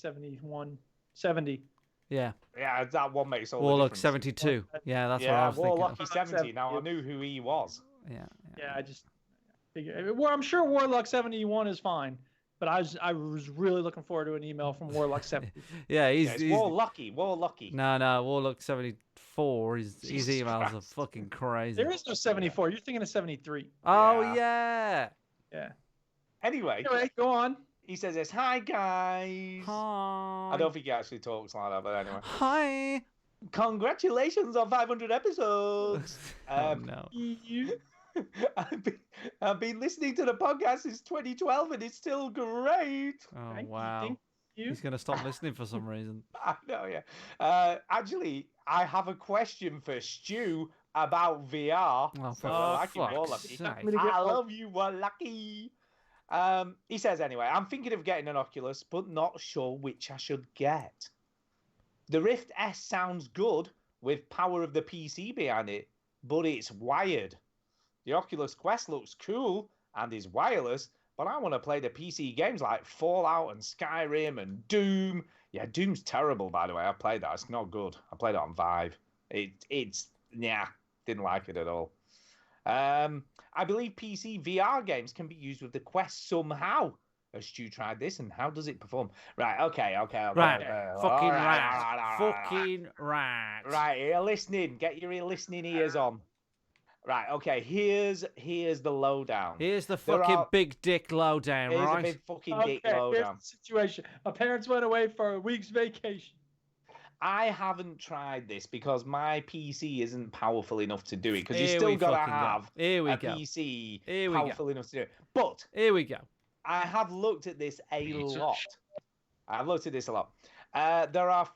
70. Yeah. Yeah, that one makes all the Warlock difference. 72. Yeah, that's what I was thinking. Warlucky 70. Now I knew who he was. Yeah, I just figured. Well, I'm sure Warlock 71 is fine, but I was really looking forward to an email from Warlock 70. Yeah, he's Warlucky. No, Warlock 74. His emails are fucking crazy. There is no 74. You're thinking of 73. Oh yeah. Anyway, go on. He says this. Hi guys. Hi. I don't think he actually talks like that, but anyway. Hi. Congratulations on 500 episodes. Oh no. I've been listening to the podcast since 2012 and it's still great. Oh wow. He's going to stop listening for some reason. I know, yeah. Actually, I have a question for Stu about VR. Oh, for fuck's sake. I love you, Warlucky. He says, anyway, I'm thinking of getting an Oculus, but not sure which I should get. The Rift S sounds good with power of the PC behind it, but it's wired. The Oculus Quest looks cool and is wireless, but I want to play the PC games like Fallout and Skyrim and Doom. Yeah, Doom's terrible, by the way. I played that. It's not good. I played it on Vive. It's didn't like it at all. I believe PC VR games can be used with the Quest somehow. Has Stu tried this, and how does it perform? Right, okay. Right, fucking right. Right, you're listening. Get your listening ears on. Right, okay, here's the lowdown. Here's the fucking big dick lowdown, here's right? Here's a big fucking dick lowdown. Here's the situation. My parents went away for a week's vacation. I haven't tried this because my PC isn't powerful enough to do it, because you still got to have a PC powerful enough to do it. But here we go. I have looked at this a lot. There are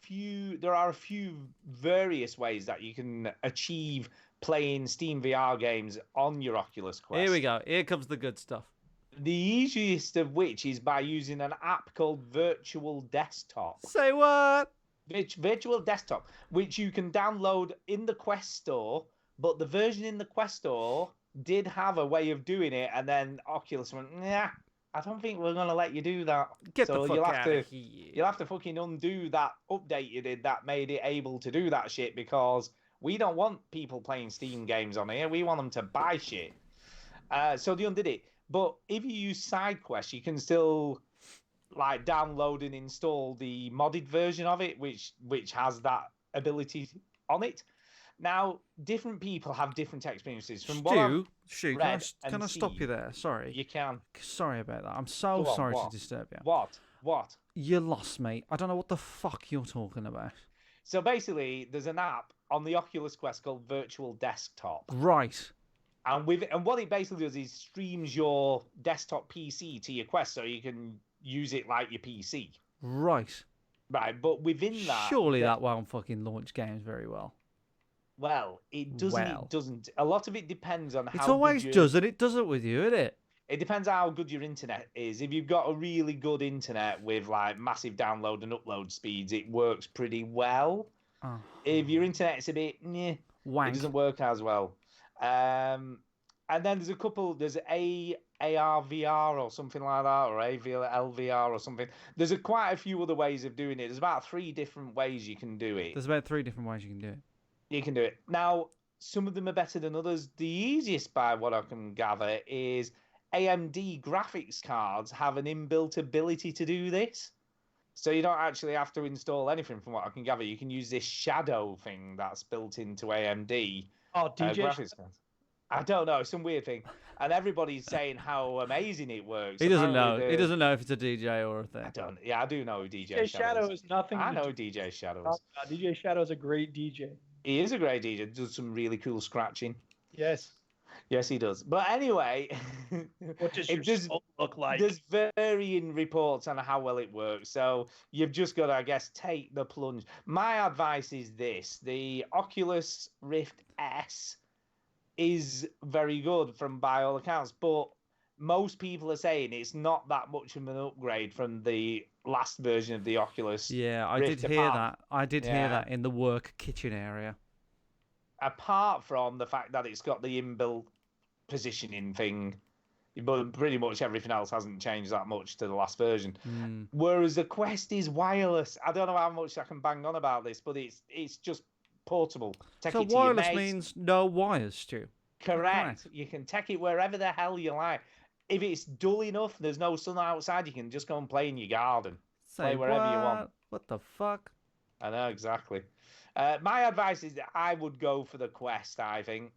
a few various ways that you can achieve playing Steam VR games on your Oculus Quest. Here we go. Here comes the good stuff. The easiest of which is by using an app called Virtual Desktop. Say what? Virtual Desktop, which you can download in the Quest Store, but the version in the Quest Store did have a way of doing it, and then Oculus went, nah, I don't think we're going to let you do that. Get the fuck out of here. You'll have to fucking undo that update you did that made it able to do that shit, because we don't want people playing Steam games on here. We want them to buy shit. So they undid it. But if you use SideQuest, you can still like download and install the modded version of it, which has that ability on it. Now, different people have different experiences. From Stu, can I stop you there? Sorry. You can. Sorry about that. I'm so sorry to disturb you. What? You lost me. I don't know what the fuck you're talking about. So basically, there's an app on the Oculus Quest called Virtual Desktop. Right. And what it basically does is streams your desktop PC to your Quest, so you can use it like your PC. Right. Right, but within that... Surely that won't fucking launch games very well. Well, it doesn't. It doesn't. A lot of it depends on how. It always does, and it does it with you, isn't it? It depends how good your internet is. If you've got a really good internet with like massive download and upload speeds, it works pretty well. Oh. If your internet's a bit, it doesn't work as well. And then there's a couple. There's AR VR or something like that, or LVR or something. There's quite a few other ways of doing it. There's about 3 different ways you can do it. There's about 3 different ways you can do it. You can do it. Now, some of them are better than others. The easiest, by what I can gather, is AMD graphics cards have an inbuilt ability to do this. So you don't actually have to install anything from what I can gather. You can use this shadow thing that's built into AMD graphics cards. I don't know, some weird thing. And everybody's saying how amazing it works. He doesn't know. He doesn't know if it's a DJ or a thing. I do know who DJ DJ Shadow is nothing. I know DJ Shadows. DJ Shadow is a great DJ. He is a great DJ. Does some really cool scratching. Yes. Yes, he does. But anyway, what does your soul look like? There's varying reports on how well it works. So you've just got to, I guess, take the plunge. My advice is this. The Oculus Rift S is very good by all accounts, but most people are saying it's not that much of an upgrade from the last version of the Oculus. Yeah, I did hear that. I did hear that in the work kitchen area. Apart from the fact that it's got the inbuilt positioning thing, but pretty much everything else hasn't changed that much to the last version. Whereas the Quest is wireless. I don't know how much I can bang on about this, but it's just portable. So wireless means no wires, Stu. Correct. You can take it wherever the hell you like. If it's dull enough, there's no sun outside, you can just go and play in your garden. Play wherever you want. What the fuck? I know, exactly. My advice is that I would go for the Quest, I think.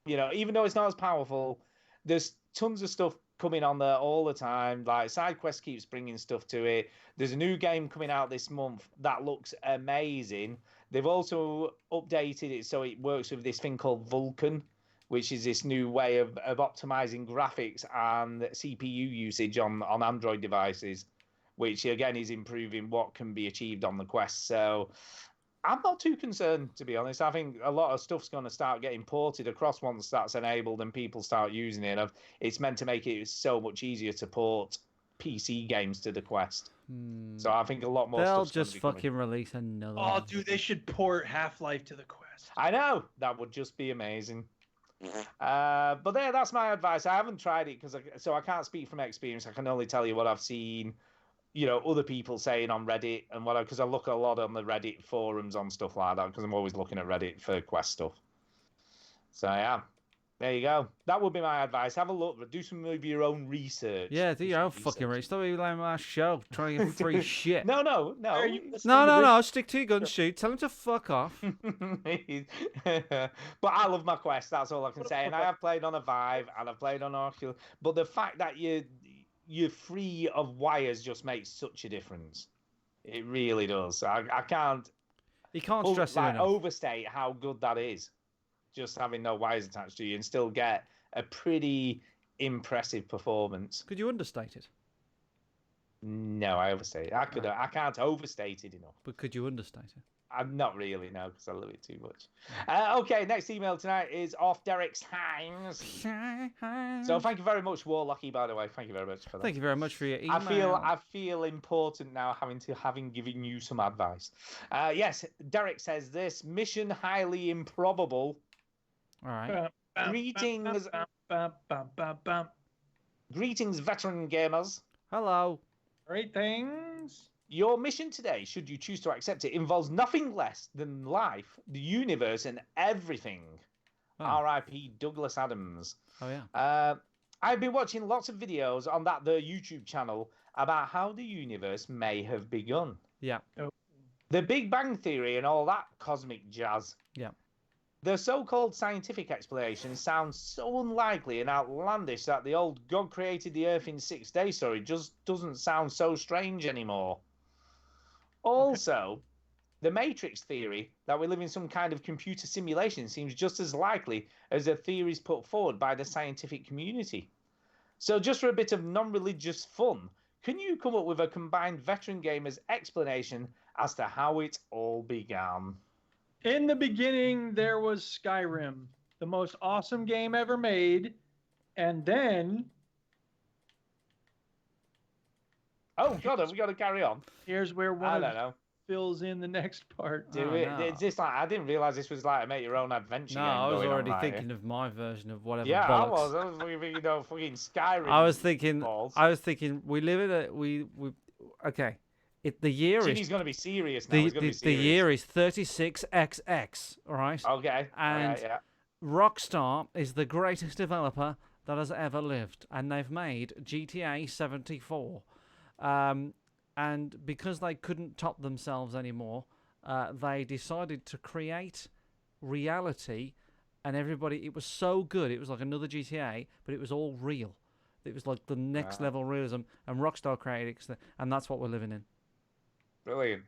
You know, even though it's not as powerful, there's tons of stuff coming on there all the time. Like, SideQuest keeps bringing stuff to it. There's a new game coming out this month that looks amazing. They've also updated it so it works with this thing called Vulkan, which is this new way of optimizing graphics and CPU usage on Android devices, which, again, is improving what can be achieved on the Quest. So I'm not too concerned, to be honest. I think a lot of stuff's going to start getting ported across once that's enabled and people start using it. It's meant to make it so much easier to port PC games to the Quest. So I think a lot more They'll stuff's just fucking release another Oh, one. dude, they should port Half-Life to the Quest. I know. That would just be amazing. But that's my advice. I haven't tried it so I can't speak from experience. I can only tell you what I've seen, other people saying on Reddit and because I look a lot on the Reddit forums on stuff like that because I'm always looking at Reddit for Quest stuff. So yeah, there you go. That would be my advice. Have a look. Do some of your own research. Yeah, do your own fucking research. Stop even like my show trying to get free shit. No. No. Stick to your guns, shoot. Tell him to fuck off. But I love my Quest. That's all I can say. And I have played on a Vive and I've played on Oculus. But the fact that you're free of wires just makes such a difference. It really does. I can't. You can't stress it enough. Overstate how good that is. Just having no wires attached to you and still get a pretty impressive performance. Could you understate it? No, I overstate it. I can't overstate it enough. But could you understate it? I'm not really, no, because I love it too much. Okay, next email tonight is off Derek's Hines. So thank you very much, Warlocky, by the way. Thank you very much for that. Thank you very much for your email. I feel important now having given you some advice. Yes, Derek says this: mission highly improbable. All right. Greetings, veteran gamers. Hello. Great things. Your mission today, should you choose to accept it, involves nothing less than life, the universe, and everything. Oh. R.I.P. Douglas Adams. Oh, yeah. I've been watching lots of videos on the YouTube channel about how the universe may have begun. Yeah. Oh. The Big Bang Theory and all that cosmic jazz. Yeah. The so-called scientific explanation sounds so unlikely and outlandish that the old God created the Earth in 6 days story just doesn't sound so strange anymore. Also, the Matrix theory that we live in some kind of computer simulation seems just as likely as the theories put forward by the scientific community. So just for a bit of non-religious fun, can you come up with a combined veteran gamer's explanation as to how it all began? In the beginning, there was Skyrim, the most awesome game ever made. And then... Oh, God, have we got to carry on? Here's where fills in the next part. It's this I didn't realize this was like a make your own adventure game. No, I was already thinking of my version of whatever. Yeah, bollocks. I was thinking, fucking Skyrim. I was thinking we live in okay. The year Jimmy's going to be serious now. The year is 36XX, all right? Okay. And yeah. Rockstar is the greatest developer that has ever lived, and they've made GTA 74. and because they couldn't top themselves anymore, they decided to create reality, and everybody. It was so good. It was like another GTA, but it was all real. It was like the next level realism, and Rockstar created it, and that's what we're living in. Brilliant.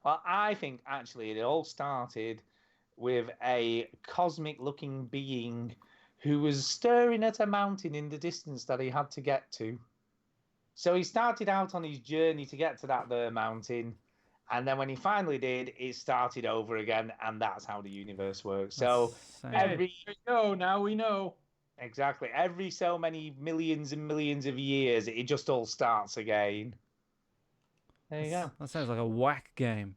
Well, I think actually it all started with a cosmic-looking being who was staring at a mountain in the distance that he had to get to. So he started out on his journey to get to that there mountain, and then when he finally did, it started over again, and that's how the universe works. So there you go. Now we know. Exactly. Every so many millions and millions of years, it just all starts again. There you go. That sounds like a whack game.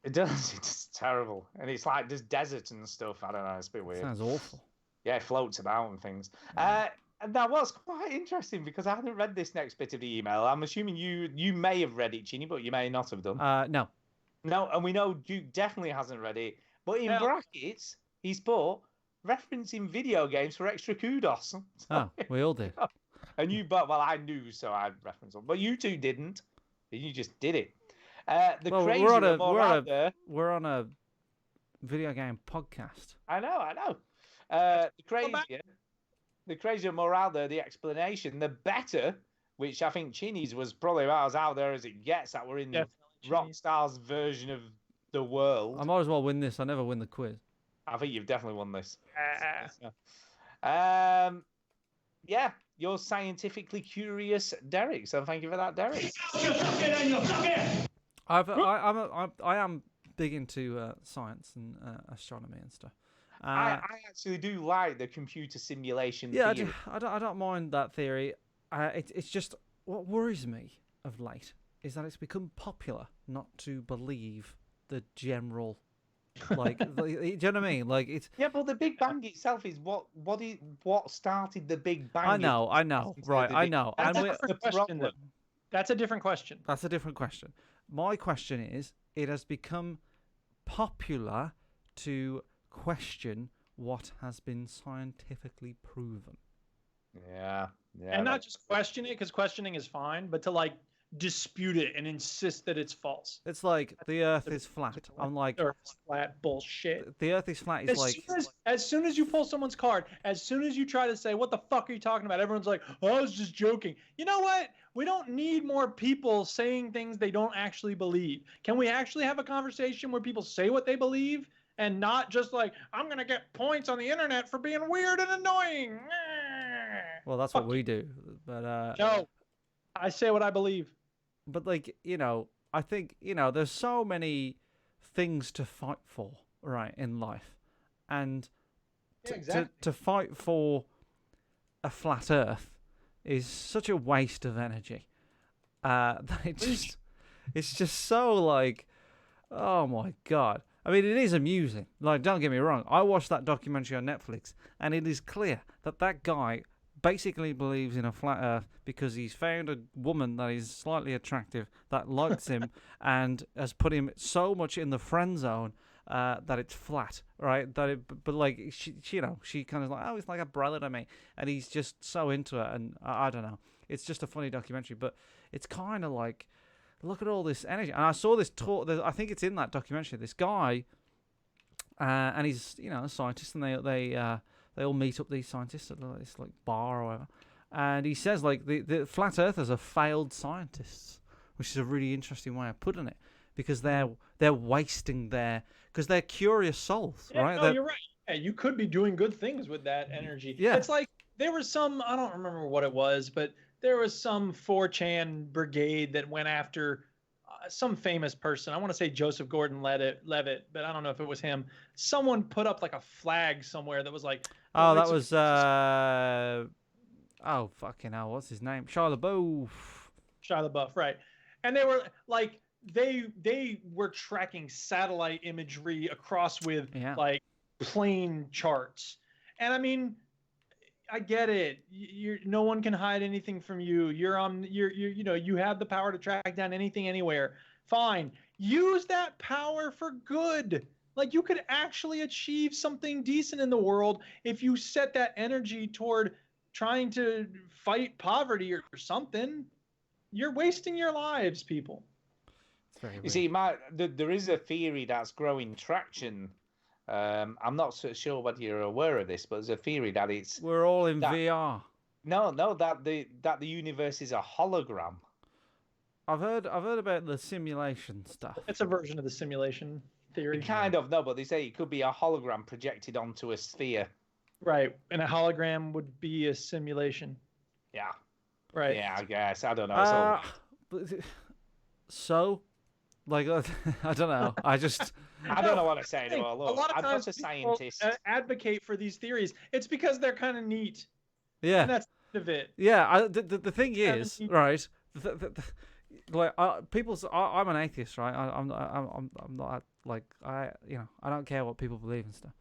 It does. It's terrible. And it's like there's desert and stuff. I don't know. It's a bit weird. Sounds awful. Yeah, it floats about and things. Now, what's quite interesting, because I haven't read this next bit of the email. I'm assuming you may have read it, Chinny, but you may not have done. No. No, and we know Duke definitely hasn't read it. But in brackets, he's put referencing video games for extra kudos. Oh, we all did. And well, I knew, so I referenced them. But you two didn't. You just did it. We're on a video game podcast. I know. The crazier more out there, the explanation, the better, which I think Chinny's was probably about as out there as it gets, that we're in Rockstar's version of the world. I might as well win this. I never win the quiz. I think you've definitely won this. Yeah, you're scientifically curious, Derek. So thank you for that, Derek. I am big into science and astronomy and stuff. I actually do like the computer simulation theory. Yeah, I don't mind that theory. It's just what worries me of late is that it's become popular not to believe the general. Like, do you know what I mean? Like it's but the Big Bang itself is what started the Big Bang. I know, right? I know. That's a different question. That's a different question. My question is, it has become popular to question what has been scientifically proven. Yeah. And not just question it, because questioning is fine, but to dispute it and insist that it's false. It's like the Earth is flat. I'm like, Earth is flat bullshit. The Earth is flat is as soon as you pull someone's card, as soon as you try to say, what the fuck are you talking about? Everyone's like, oh, I was just joking. You know what? We don't need more people saying things they don't actually believe. Can we actually have a conversation where people say what they believe and not just like, I'm going to get points on the internet for being weird and annoying? Well, that's what we do. But no, I say what I believe. But I think, there's so many things to fight for, right, in life. And to fight for a flat Earth is such a waste of energy. That it's just so oh my God. I mean, it is amusing. Like, don't get me wrong. I watched that documentary on Netflix, and it is clear that guy basically believes in a flat Earth because he's found a woman that is slightly attractive that likes him and has put him so much in the friend zone that it's flat, right? She kind of like, oh, it's like a brother to me, and he's just so into it, and I don't know. It's just a funny documentary, but it's kind of like, look at all this energy. And I saw this talk. I think it's in that documentary. This guy, and he's a scientist, and they all meet up, these scientists, at this bar or whatever. And he says the flat earthers are failed scientists, which is a really interesting way of putting it, because they're wasting because they're curious souls, right? No, you're right. Yeah, you could be doing good things with that energy. Yeah. It's like there was some, I don't remember what it was, but there was some 4chan brigade that went after some famous person. I want to say Joseph Gordon-Levitt, but I don't know if it was him. Someone put up a flag somewhere that was like, oh, that was oh fucking hell, what's his name? Shia LaBeouf, right? And they were like, they were tracking satellite imagery across with plane charts. And I mean, I get it. No one can hide anything from you. You have the power to track down anything anywhere. Fine. Use that power for good. Like, you could actually achieve something decent in the world if you set that energy toward trying to fight poverty or something. You're wasting your lives, people. It's very You weird. see, there is a theory that's growing traction. I'm not so sure whether you're aware of this, but there's a theory that We're all in that- VR. no, that the universe is a hologram. I've heard about the simulation stuff. It's a version of the simulation theory. Kind of, no, but they say it could be a hologram projected onto a sphere. Right, and a hologram would be a simulation. Yeah. Right. Yeah, I guess. I don't know. It's all... So, like, I don't know. I don't know what to say anymore. A Look, lot of I'm times not a people, scientist. advocate for these theories. It's because they're kind of neat. Yeah. And that's the end of it. Yeah. The thing Yeah, is, the- right? Like, I'm an atheist, right? I'm not like I don't care what people believe and stuff.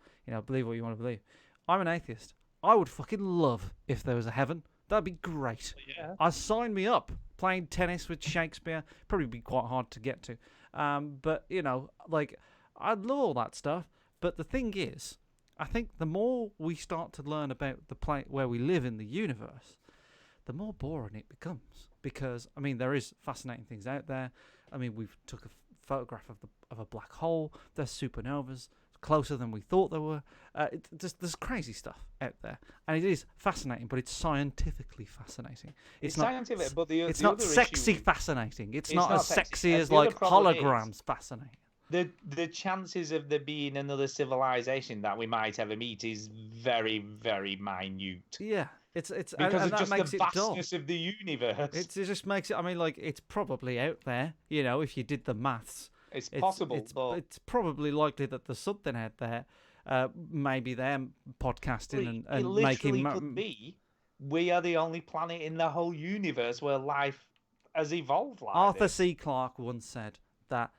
Believe what you want to believe. I'm an atheist. I would fucking love if there was a heaven. That'd be great. Yeah. I'd sign me up. Playing tennis with Shakespeare probably be quite hard to get to. But like, I'd love all that stuff. But the thing is, I think the more we start to learn about the place where we live in the universe, the more boring it becomes. Because there is fascinating things out there. We've took a photograph of a black hole. There's supernovas closer than we thought there were. There's crazy stuff out there, and it is fascinating. But it's scientifically fascinating. It's not scientific, but it's the not other sexy issue, fascinating. It's not as sexy as the other like problem holograms is fascinating. The chances of there being another civilization that we might ever meet is very, very minute. Yeah, it's because and of that just makes the it dull. vastness of the universe. It just makes it. It's probably out there. If you did the maths, it's possible. But it's probably likely that there's something out there. Maybe they're podcasting and it literally making. Could be. We are the only planet in the whole universe where life has evolved like Arthur this. C. Clarke once said that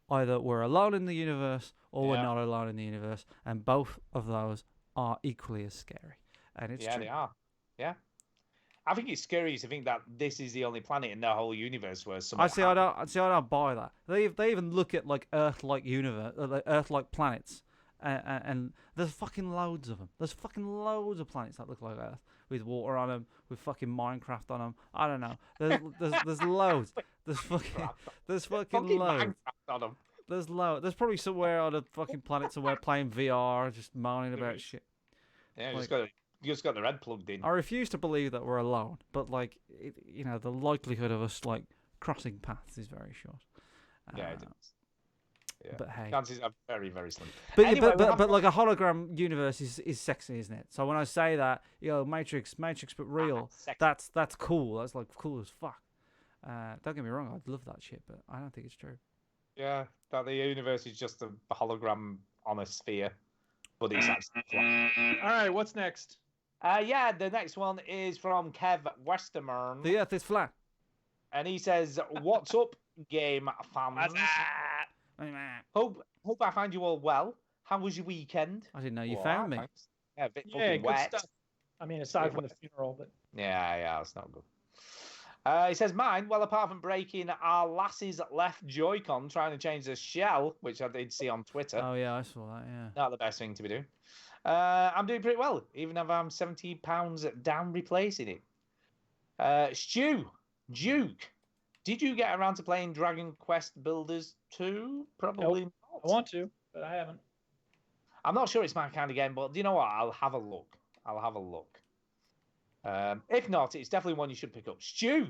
either we're alone in the universe or we're not alone in the universe, and both of those are equally as scary. And it's true. They are. Yeah. I think it's scary to think that this is the only planet in the whole universe where I don't buy that. They even look at like Earth-like universe, Earth-like planets, and there's fucking loads of them. There's fucking loads of planets that look like Earth with water on them, with fucking Minecraft on them. I don't know. There's loads. There's fucking loads. Minecraft on them. There's loads. There's probably somewhere on a fucking planet somewhere playing VR, just moaning about shit. Yeah, you just got the red plugged in. I refuse to believe that we're alone, but like, the likelihood of us like crossing paths is very short. Yeah, it is. Yeah. But hey, chances are very, very slim. But Anyway, but like a hologram universe is sexy, isn't it? So when I say that, Matrix, but real, that's cool. That's like cool as fuck. Don't get me wrong, I'd love that shit, but I don't think it's true. Yeah, that the universe is just a hologram on a sphere, but it's actually flat. All right, what's next? The next one is from Kev Westerman. The Earth is flat. And he says, "What's up, game fans? Hope I find you all well. How was your weekend?" I didn't know you found me. Thanks. Yeah, a bit Yeah, fucking good wet. stuff. Aside from the funeral, but Yeah, it's not good. He says, mine, well, apart from breaking our lass's left Joy-Con trying to change the shell, which I did see on Twitter. Oh, yeah, I saw that, yeah. Not the best thing to be doing. I'm doing pretty well, even if I'm £70 down replacing it. Stu, Duke, did you get around to playing Dragon Quest Builders 2? Probably not. I want to, but I haven't. I'm not sure it's my kind of game, but do you know what? I'll have a look. If not, it's definitely one you should pick up. Stu,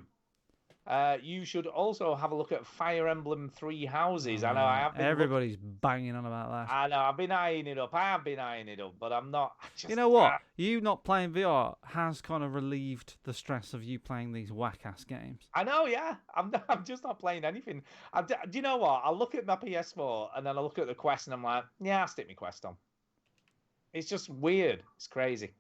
you should also have a look at Fire Emblem Three Houses. I know I have been everybody's banging on about that. I know I've been eyeing it up. But I'm not. You know what? You not playing VR has kind of relieved the stress of you playing these whack-ass games. I know, yeah. I'm just not playing anything. Do you know what? I look at my PS4 and then I look at the Quest and I'm like, yeah, I'll stick my Quest on. It's just weird. It's crazy.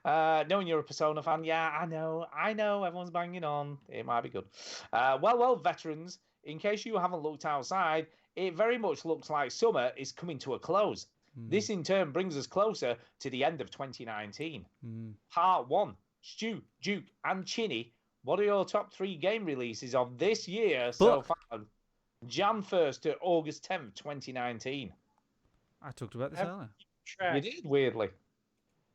Knowing you're a Persona fan, yeah, I know, everyone's banging on. It might be good. Well, veterans, in case you haven't looked outside, it very much looks like summer is coming to a close. This, in turn, brings us closer to the end of 2019. Part 1, Stu, Duke, and Chinny, what are your top 3 game releases of this year so far? Jan 1st to August 10th, 2019. I talked about this earlier. You did, weirdly.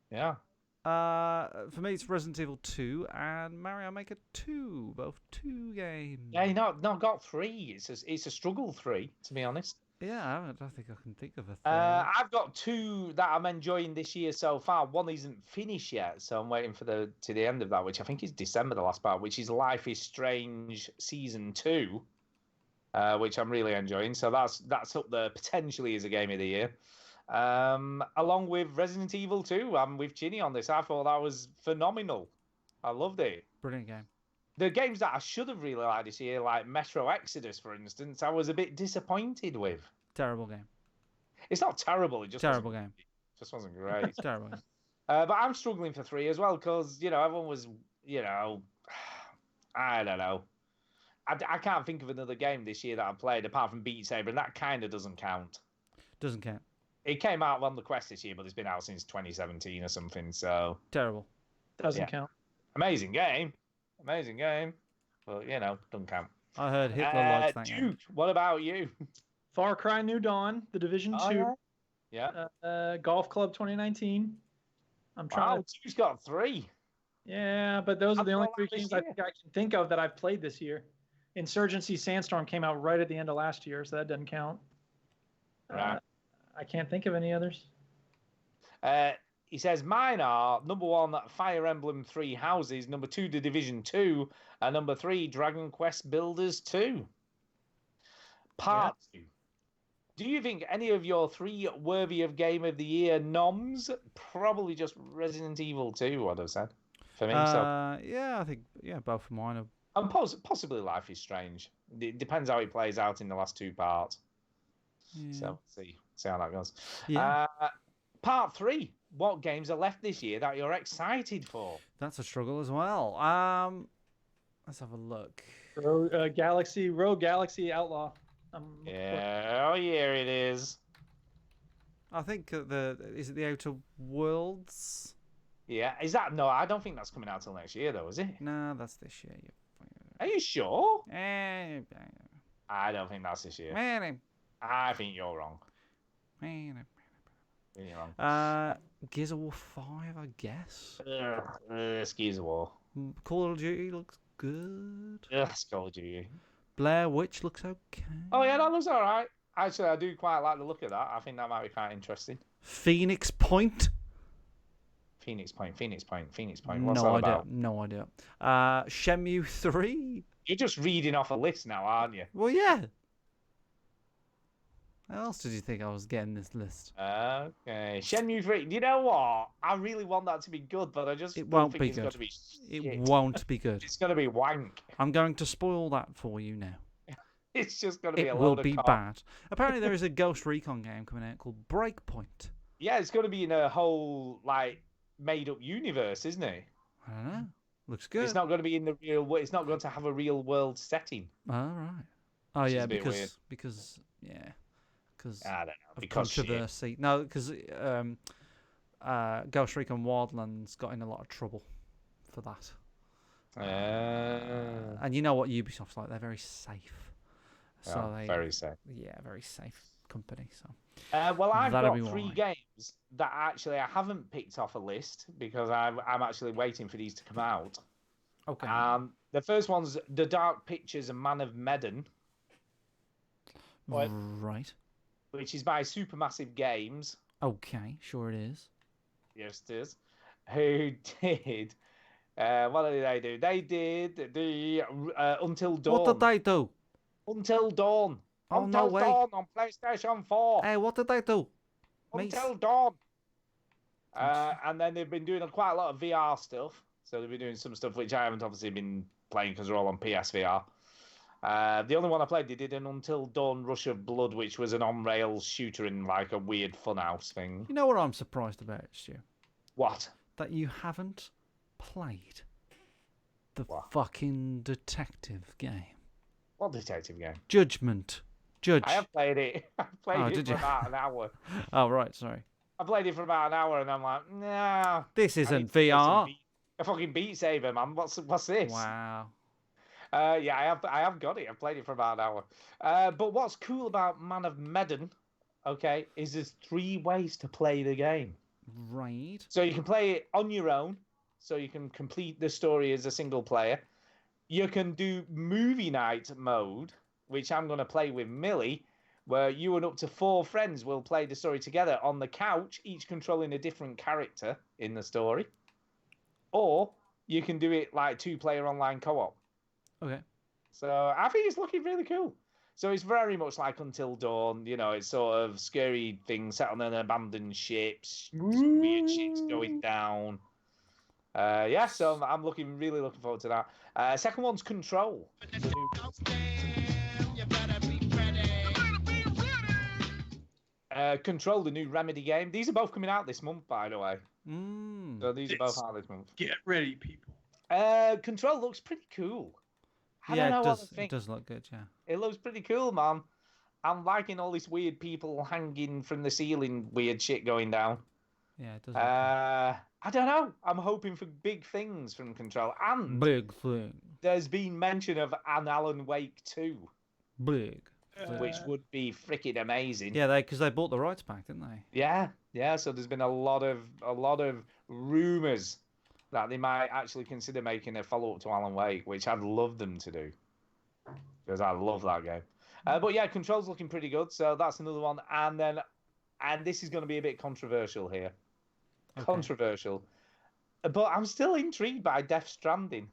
Yeah. For me, it's Resident Evil 2 and Mario Maker 2, both 2 games. Yeah, you not got 3. It's a struggle 3, to be honest. Yeah, I don't think I can think of a third. I've got 2 that I'm enjoying this year so far. One isn't finished yet, so I'm waiting for the end of that, which I think is December, the last part, which is Life is Strange Season 2, which I'm really enjoying. So that's up there potentially as a game of the year. Along with Resident Evil 2, I'm with Chinny on this. I thought that was phenomenal. I loved it. Brilliant game. The games that I should have really liked this year, like Metro Exodus, for instance, I was a bit disappointed with. Terrible game. It's not terrible. It just terrible game. Just wasn't great. Terrible game. But I'm struggling for 3 as well because everyone was I don't know. I can't think of another game this year that I've played apart from Beat Saber, and that kind of doesn't count. Doesn't count. It came out on the Quest this year, but it's been out since 2017 or something. So terrible. Doesn't count. Amazing game, but doesn't count. I heard Hitler likes that Duke, game. what about you? Far Cry New Dawn, The Division 2. Yeah. Golf Club 2019. I'm trying. Wow, Duke's got 3. Yeah, but those are the only 3 games I can think of that I've played this year. Insurgency Sandstorm came out right at the end of last year, so that doesn't count. Right. I can't think of any others. He says mine are number 1, Fire Emblem 3 Houses, number 2, The Division 2, and number 3, Dragon Quest Builders 2. Part 2. Do you think any of your 3 worthy of Game of the Year noms? Probably just Resident Evil 2, I'd have said. For me, yeah, I think both of mine are. And possibly Life is Strange. It depends how it plays out in the last 2 parts. Yeah. So see how that goes. Yeah. Part 3. What games are left this year that you're excited for? That's a struggle as well. Let's have a look. Rogue Galaxy Outlaw. Yeah, here it is. I think is it the Outer Worlds? Yeah, is that? No, I don't think that's coming out till next year, though, is it? No, that's this year. Are you sure? I don't think that's this year. I think you're wrong. Really wrong. Gears of War 5, I guess. Gears of War. Call of Duty looks good. Yes, Call of Duty. Blair Witch looks okay. Oh yeah, that looks alright. Actually, I do quite like the look of that. I think that might be quite interesting. Phoenix Point. Phoenix Point. What's No that idea. about? No idea. Shenmue 3. You're just reading off a list now, aren't you? Well, yeah. How else did you think I was getting this list? Okay. Shenmue 3. You know what? I really want that to be good, but I just It don't won't think be it's good. going to be It shit. won't be good. It's going to be wank. I'm going to spoil that for you now. It's just going to be a It load will of be crap. bad. Apparently, there is a Ghost Recon game coming out called Breakpoint. Yeah, it's going to be in a whole made-up universe, isn't it? I don't know. Looks good. It's not going to be in the real. It's not going to have a real world setting. All right. Oh Which is yeah, a bit weird. because I don't know. of Because shit. controversy. No, because Ghost Recon Wildlands got in a lot of trouble for that. And you know what Ubisoft's like? They're very safe. So very safe. Yeah, very safe company. So. Well, I've That'll got be 3 why. games that actually I haven't picked off a list because I'm actually waiting for these to come out. Okay. The first one's The Dark Pictures and Man of Medan, Right. which is by Supermassive Games. Okay, sure it is. Yes, it is. Who did? What did they do? They did the Until Dawn. What did they do? Until Dawn. Oh, Until no way. Dawn on PlayStation 4. Hey, what did they do? Until Dawn. And then they've been doing quite a lot of VR stuff. So they've been doing some stuff which I haven't obviously been playing because they're all on PSVR. The only one I played, they did an Until Dawn Rush of Blood, which was an on-rails shooter in a weird funhouse thing. You know what I'm surprised about, Stu? What? That you haven't played the fucking detective game. What detective game? Judgment. Judge. I have played it. I played it did for you? about an hour. Oh, right, sorry. I played it for about an hour, and I'm like, nah. This I isn't need to play some VR. a fucking Beat Saber, man. What's this? Wow. Yeah, I have got it. I've played it for about an hour. But what's cool about Man of Medan, okay, is there's 3 ways to play the game. Right. So you can play it on your own. So you can complete the story as a single player. You can do movie night mode, which I'm going to play with Millie, where you and up to 4 friends will play the story together on the couch, each controlling a different character in the story. Or you can do it like 2-player online co-op. Okay. So I think it's looking really cool. So it's very much like Until Dawn. You know, it's sort of scary things set on an abandoned ship, weird shit's going down. Yeah, so I'm really looking forward to that. Second one's Control. Control, the new Remedy game. These are both coming out this month, by the way. So these are both out this month. Get ready, people. Control looks pretty cool. I Yeah, don't know it does look good, yeah. It looks pretty cool, man. I'm liking all these weird people hanging from the ceiling, weird shit going down. Yeah, it does. I don't know. I'm hoping for big things from Control. And big thing. There's been mention of an Alan Wake 2. Big. Which would be freaking amazing. Yeah, because they bought the rights back, didn't they? Yeah. So there's been a lot of rumors that they might actually consider making a follow-up to Alan Wake, which I'd love them to do, because I love that game. But yeah, Control's looking pretty good, so that's another one. And this is going to be a bit controversial here. Okay. Controversial. But I'm still intrigued by Death Stranding.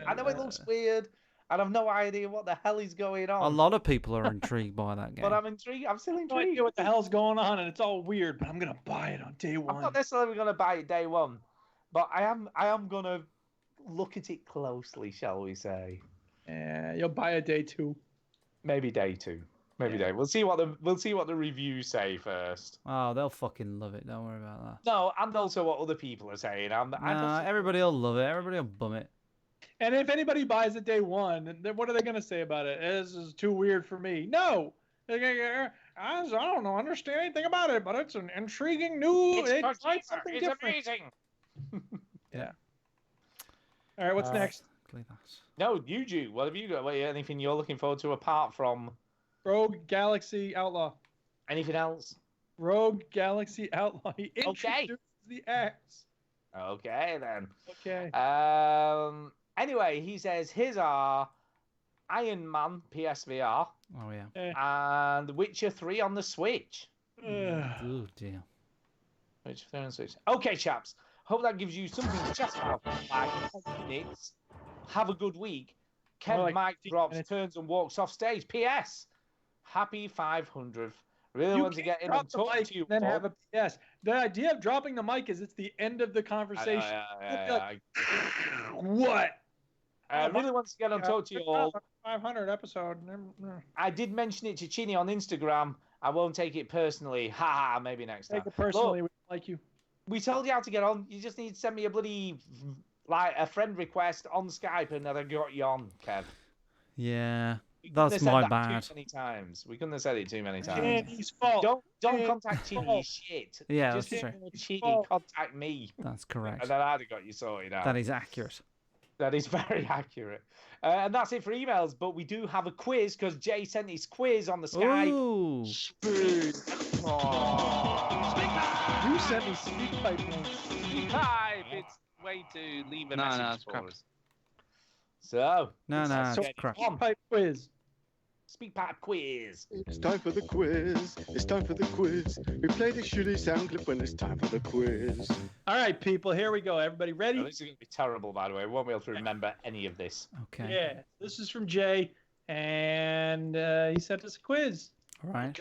I know it looks weird, and I've no idea what the hell is going on. A lot of people are intrigued by that game. But I'm intrigued. I'm still intrigued. No idea what the hell's going on, and it's all weird, but I'm going to buy it on day one. I'm not necessarily going to buy it day one, but I am going to look at it closely, shall we say. Yeah, you'll buy it day 2. Maybe day 2. Maybe day. We'll see what the reviews say first. Oh, they'll fucking love it. Don't worry about that. No, and also what other people are saying. Everybody will love it. Everybody will bum it. And if anybody buys it day 1, then what are they going to say about it? This is too weird for me. No. I don't know, understand anything about it, but it's an intriguing new. It's something different. Amazing. Yeah. All right, what's next? No, Yuju, what have you got? Anything you're looking forward to apart from Rogue Galaxy Outlaw? Anything else? Rogue Galaxy Outlaw. He introduces the X. Okay, then. Okay. Anyway, he says, here's our Iron Man PSVR. Oh, yeah. And Witcher 3 on the Switch. Oh, dear. Witcher 3 on the Switch. Okay, chaps. Hope that gives you something to chat about. Like 10 minutes. Have a good week. Kev Mike drops, turns and walks off stage. P.S. Happy 500th. Really want to get in and talk to you. Then have a PS. The idea of dropping the mic is it's the end of the conversation. What? I really want to get on talk to you all. 500 episode. I did mention it to Chini on Instagram. I won't take it personally. Ha! Maybe next time. Take it personally. We like you. We told you how to get on. You just need to send me a bloody a friend request on Skype, and then I got you on, Kev. Yeah, that's my bad. Too many times. We couldn't have said it too many times. Chini's fault. Don't contact Chini. Shit. Yeah, just that's true. Chini, contact me. That's correct. And then I'd have got you sorted out. That is accurate. That is very accurate. And that's it for emails, but we do have a quiz because Jay sent his quiz on the Skype. Ooh. You sent me speak pipe once. Speak pipe. It's way to leave a message for us. No, it's crap. Speak pipe quiz. Speak pipe quiz. It's time for the quiz. It's time for the quiz. We play the shitty sound clip when it's time for the quiz. All right, people, here we go. Everybody ready? This is going to be terrible, by the way. We won't be able to remember any of this. Okay. Yeah, this is from Jay, and he sent us a quiz. All right.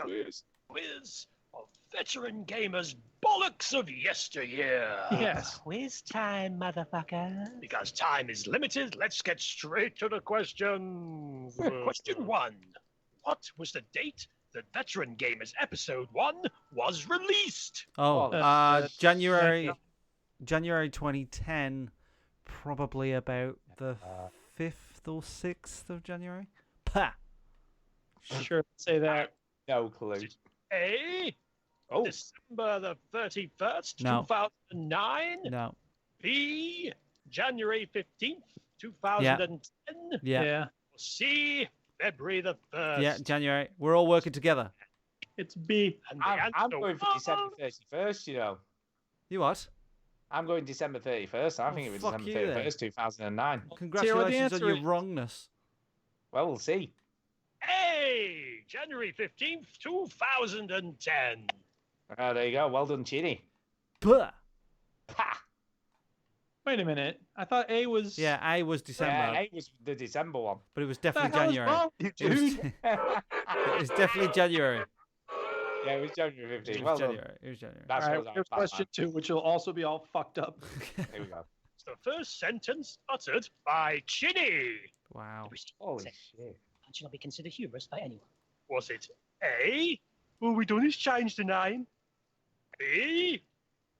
Quiz of veteran gamers bollocks of yesteryear. Yes. Quiz time, motherfucker. Because time is limited, let's get straight to the questions. Question 1. What was the date that Veteran Gamers Episode 1 was released? January 2010, probably about the 5th or 6th of January. Pah! Sure, say that. No clue. A. December the 31st, No. 2009. No. B. January 15th, 2010. Yeah. C. February the 1st. Yeah, January. We're all working together. It's B. And the I'm answer going for was- December 31st, you know. You what? I'm going December 31st. I think it was fuck December you then. 31st, 2009. Congratulations on answer your is. wrongness. Well, we'll see. Hey, January 15th, 2010. There you go. Well done, Chinny. Puh. Pa! Wait a minute. I thought A was. Yeah, A was December, Yeah, it was the December one. but it was What definitely the hell is January. wrong with you, It was, dude? it was definitely January. Yeah, it was January It 15th. was Well January. done. It was January. That's All what right, I was here's like, question 2, which will also be all fucked up. Here we go. It's the first sentence uttered by Chinny. Wow. Holy shit. And should not be considered humorous by anyone. Was it A? All we done is change the name. B?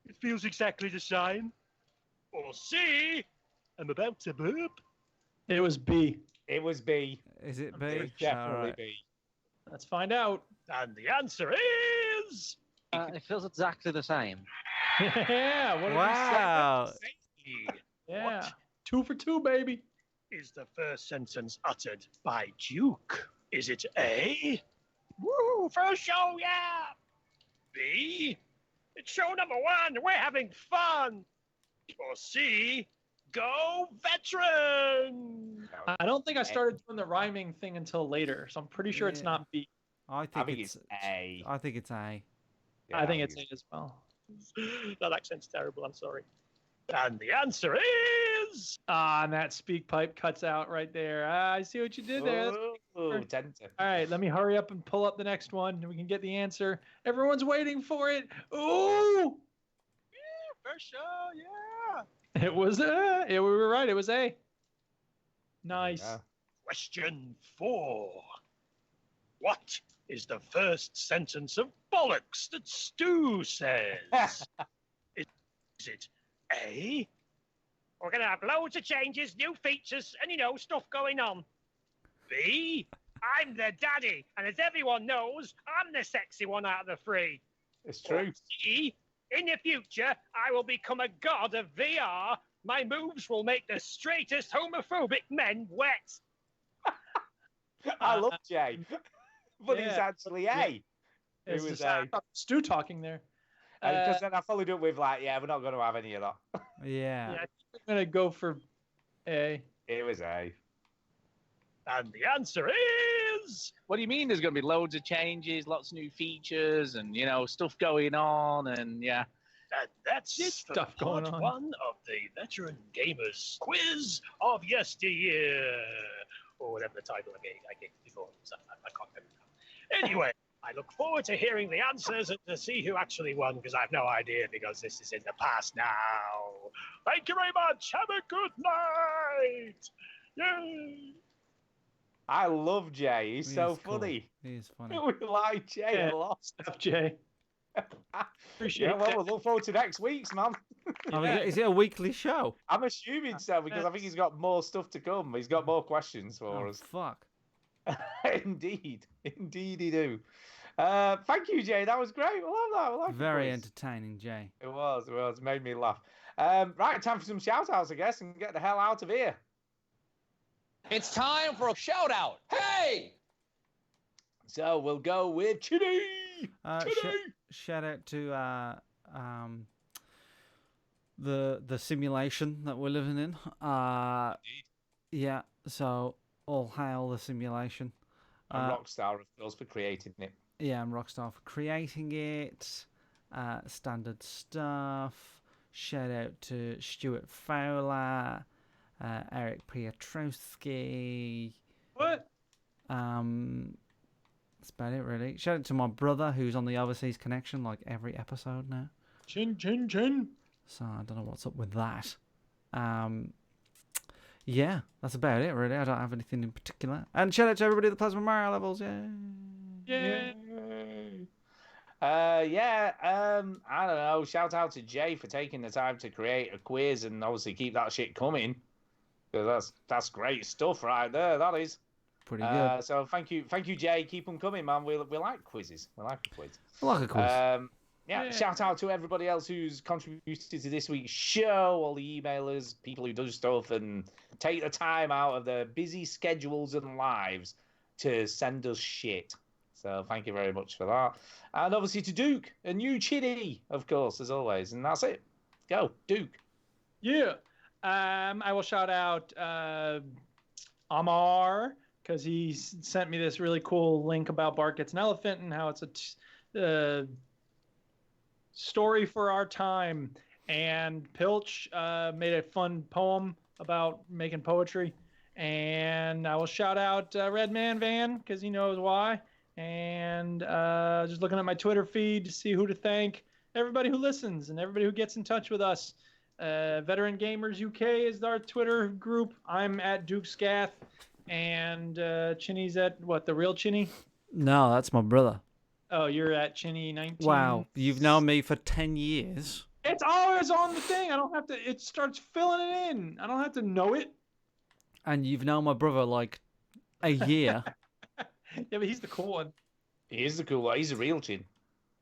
It feels exactly the same. Or C? I'm about to burp. It was B. It was B. Is it It B? was definitely Alright. B. Let's find out. And the answer is... It feels exactly the same. Yeah. What did Wow. C. Yeah. What 2 for 2, baby. is the first sentence uttered by Duke? Is it A? Woo, first show, yeah! B? It's show number 1, we're having fun! Or C? Go veteran! I don't think I started doing the rhyming thing until later, so I'm pretty sure it's Yeah. not B. I I think, think it's it's A. I think it's A. Yeah, I think it's A as well. That accent's terrible, I'm sorry. And the answer is... Ah, and that speak pipe cuts out right there. Ah, I see what you did there. Ooh, tempting. All right, let me hurry up and pull up the next one, and we can get the answer. Everyone's waiting for it. Ooh! First show, yeah! It was A. Yeah, we were right. It was A. Nice. Yeah. Question 4. What is the first sentence of bollocks that Stu says? Is it A? We're going to have loads of changes, new features, and, stuff going on. B? I'm the daddy, and as everyone knows, I'm the sexy one out of the three. It's true. Or C? In the future, I will become a god of VR. My moves will make the straightest homophobic men wet. I love Jay. But it's Yeah. actually A. It It's was just, A. Stu talking there. Because then I followed up with like, yeah, we're not going to have any of that. Yeah. Yeah, I think I'm going to go for A. It was A. And the answer is... What do you mean there's going to be loads of changes, lots of new features, and, stuff going on, and yeah. And that's it for Stuff going part on. 1 of the Veteran Gamers Quiz of Yesteryear. Or whatever the title I gave before. So I can't remember now. Anyway, I look forward to hearing the answers and to see who actually won, because I have no idea, because this is in the past now. Thank you very much. Have a good night. Yay. I love Jay. He's so He's cool. funny. He is funny. We like Jay Yeah. a lot. Stuff, Jay. Appreciate Yeah, well, that. we'll look forward to next week's, man. Oh, is it a weekly show? I'm assuming so because I think he's got more stuff to come. He's got more questions for Oh, us. fuck. Indeed he do. Thank you, Jay. That was great. I love that. I like the Very quiz. entertaining, Jay. It was. It made me laugh. Right, time for some shout outs, I guess, and get the hell out of here. It's time for a shout out. Hey! So we'll go with Chitty. Shout out to the simulation that we're living in. Yeah, so all hail the simulation. And Rockstar, of course, for creating it. Yeah, and Rockstar for creating it. Standard stuff. Shout out to Stuart Fowler, Eric Piotrowski. What? That's about it, really. Shout out to my brother, who's on the Overseas Connection, like every episode now. Chin, chin, chin. So I don't know what's up with that. Yeah, that's about it, really. I don't have anything in particular. And shout out to everybody at the Plasma Mario levels. Yeah. Yeah. I don't know. Shout out to Jay for taking the time to create a quiz and obviously keep that shit coming. Because that's great stuff right there. That is pretty good. So thank you, Jay. Keep them coming, man. We like quizzes. We like a quiz. I like a quiz. Yeah, shout out to everybody else who's contributed to this week's show, all the emailers, people who do stuff and take the time out of their busy schedules and lives to send us shit. So thank you very much for that. And obviously to Duke, a new Chinny, of course, as always. And that's it. Go, Duke. Yeah. I will shout out Amar, because he sent me this really cool link about Bart Gets an Elephant and how it's a story for our time. And Pilch made a fun poem about making poetry. And I will shout out Red Man Van, because he knows why. And just looking at my Twitter feed to see who to thank. Everybody who listens and everybody who gets in touch with us. Veteran Gamers UK is our Twitter group. I'm at Duke Scath. And Chinny's at what? The real Chinny? No, that's my brother. Oh, you're at Chinny19. Wow, you've known me for 10 years. It's always on the thing. I don't have to. It starts filling it in. I don't have to know it. And you've known my brother like a year. Yeah, but he's the cool one. He is the cool one. He's a real Chin.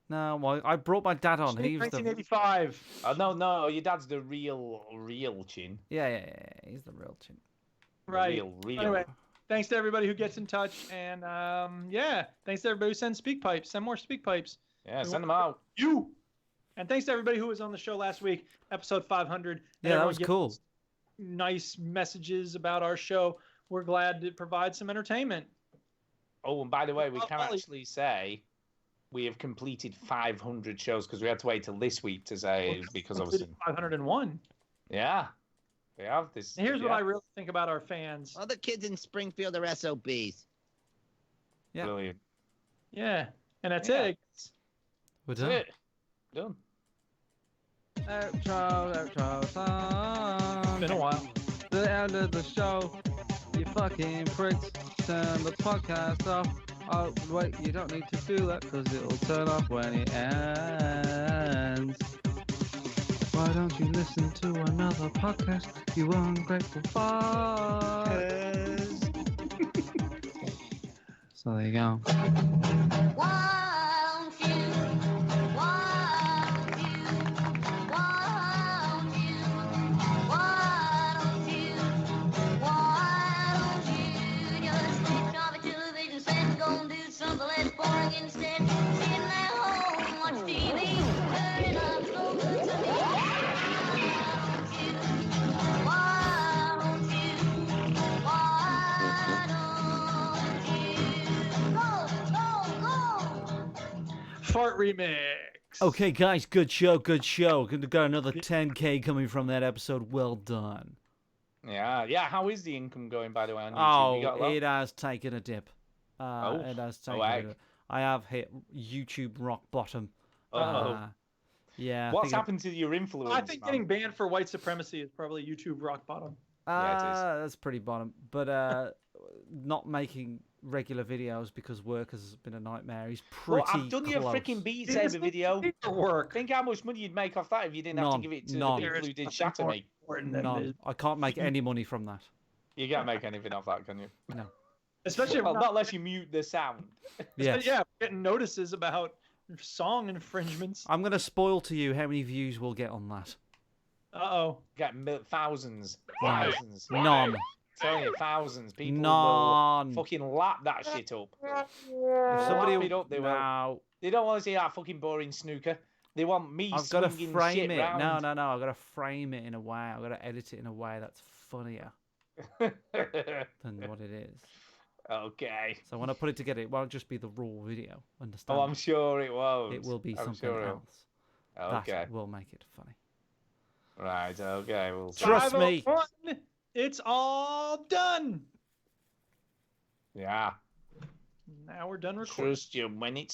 No, well, I brought my dad on. He was 1985. No, your dad's the real Chin. Yeah, he's the real Chin. Right. Real. Anyway, thanks to everybody who gets in touch, and thanks to everybody who sends speak pipes. Send more speak pipes. Yeah, send them out. And thanks to everybody who was on the show last week, episode 500. Yeah, that was cool. Nice messages about our show. We're glad to provide some entertainment. Oh, and by the way, we can actually say we have completed 500 shows because we had to wait till this week to say because obviously 501. Yeah, we have this. And here's what I really think about our fans. All the kids in Springfield are SOBs. Yeah. Brilliant. Yeah, and that's it. We're done. That's it. Done. Outro song. Been a while. The end of the show. You fucking pricks. Turn the podcast off. Oh, wait, you don't need to do that because it'll turn off when it ends. Why don't you listen to another podcast, you ungrateful fuck? So there you go. Fart remix. Okay, guys, good show. Got another 10K coming from that episode. Well done. Yeah. How is the income going, by the way, on YouTube? You got a lot? It has taken a dip. It has taken a dip. I have hit YouTube rock bottom. Yeah. What's happened to your influence? I think getting banned for white supremacy is probably YouTube rock bottom. Yeah, it is. That's pretty bottom. But not making regular videos because work has been a nightmare. He's pretty Well, I've done your freaking Beat Saber video. Work. Think how much money you'd make off that if you didn't have to give it to the people who did Shatter Me. None. I can't make any money from that. You can't make anything off that, can you? No. Especially not unless you mute the sound. Yes. Yeah, we're getting notices about song infringements. I'm going to spoil to you how many views we'll get on that. Uh-oh. Get thousands. None. Telling you, thousands. People None. will fucking lap that shit up. If somebody lap it up, they will. They don't want to see that fucking boring snooker. They want me I've got to swinging frame shit it. round. No. I've got to frame it in a way. I've got to edit it in a way that's funnier than what it is. Okay. So when I put it together, it won't just be the raw video. Understand? Oh, I'm sure it won't. It will be something else. Okay. That will make it funny. Right, okay. We'll see. Trust me. It's all done. Yeah. Now we're done recording. Trust you when it's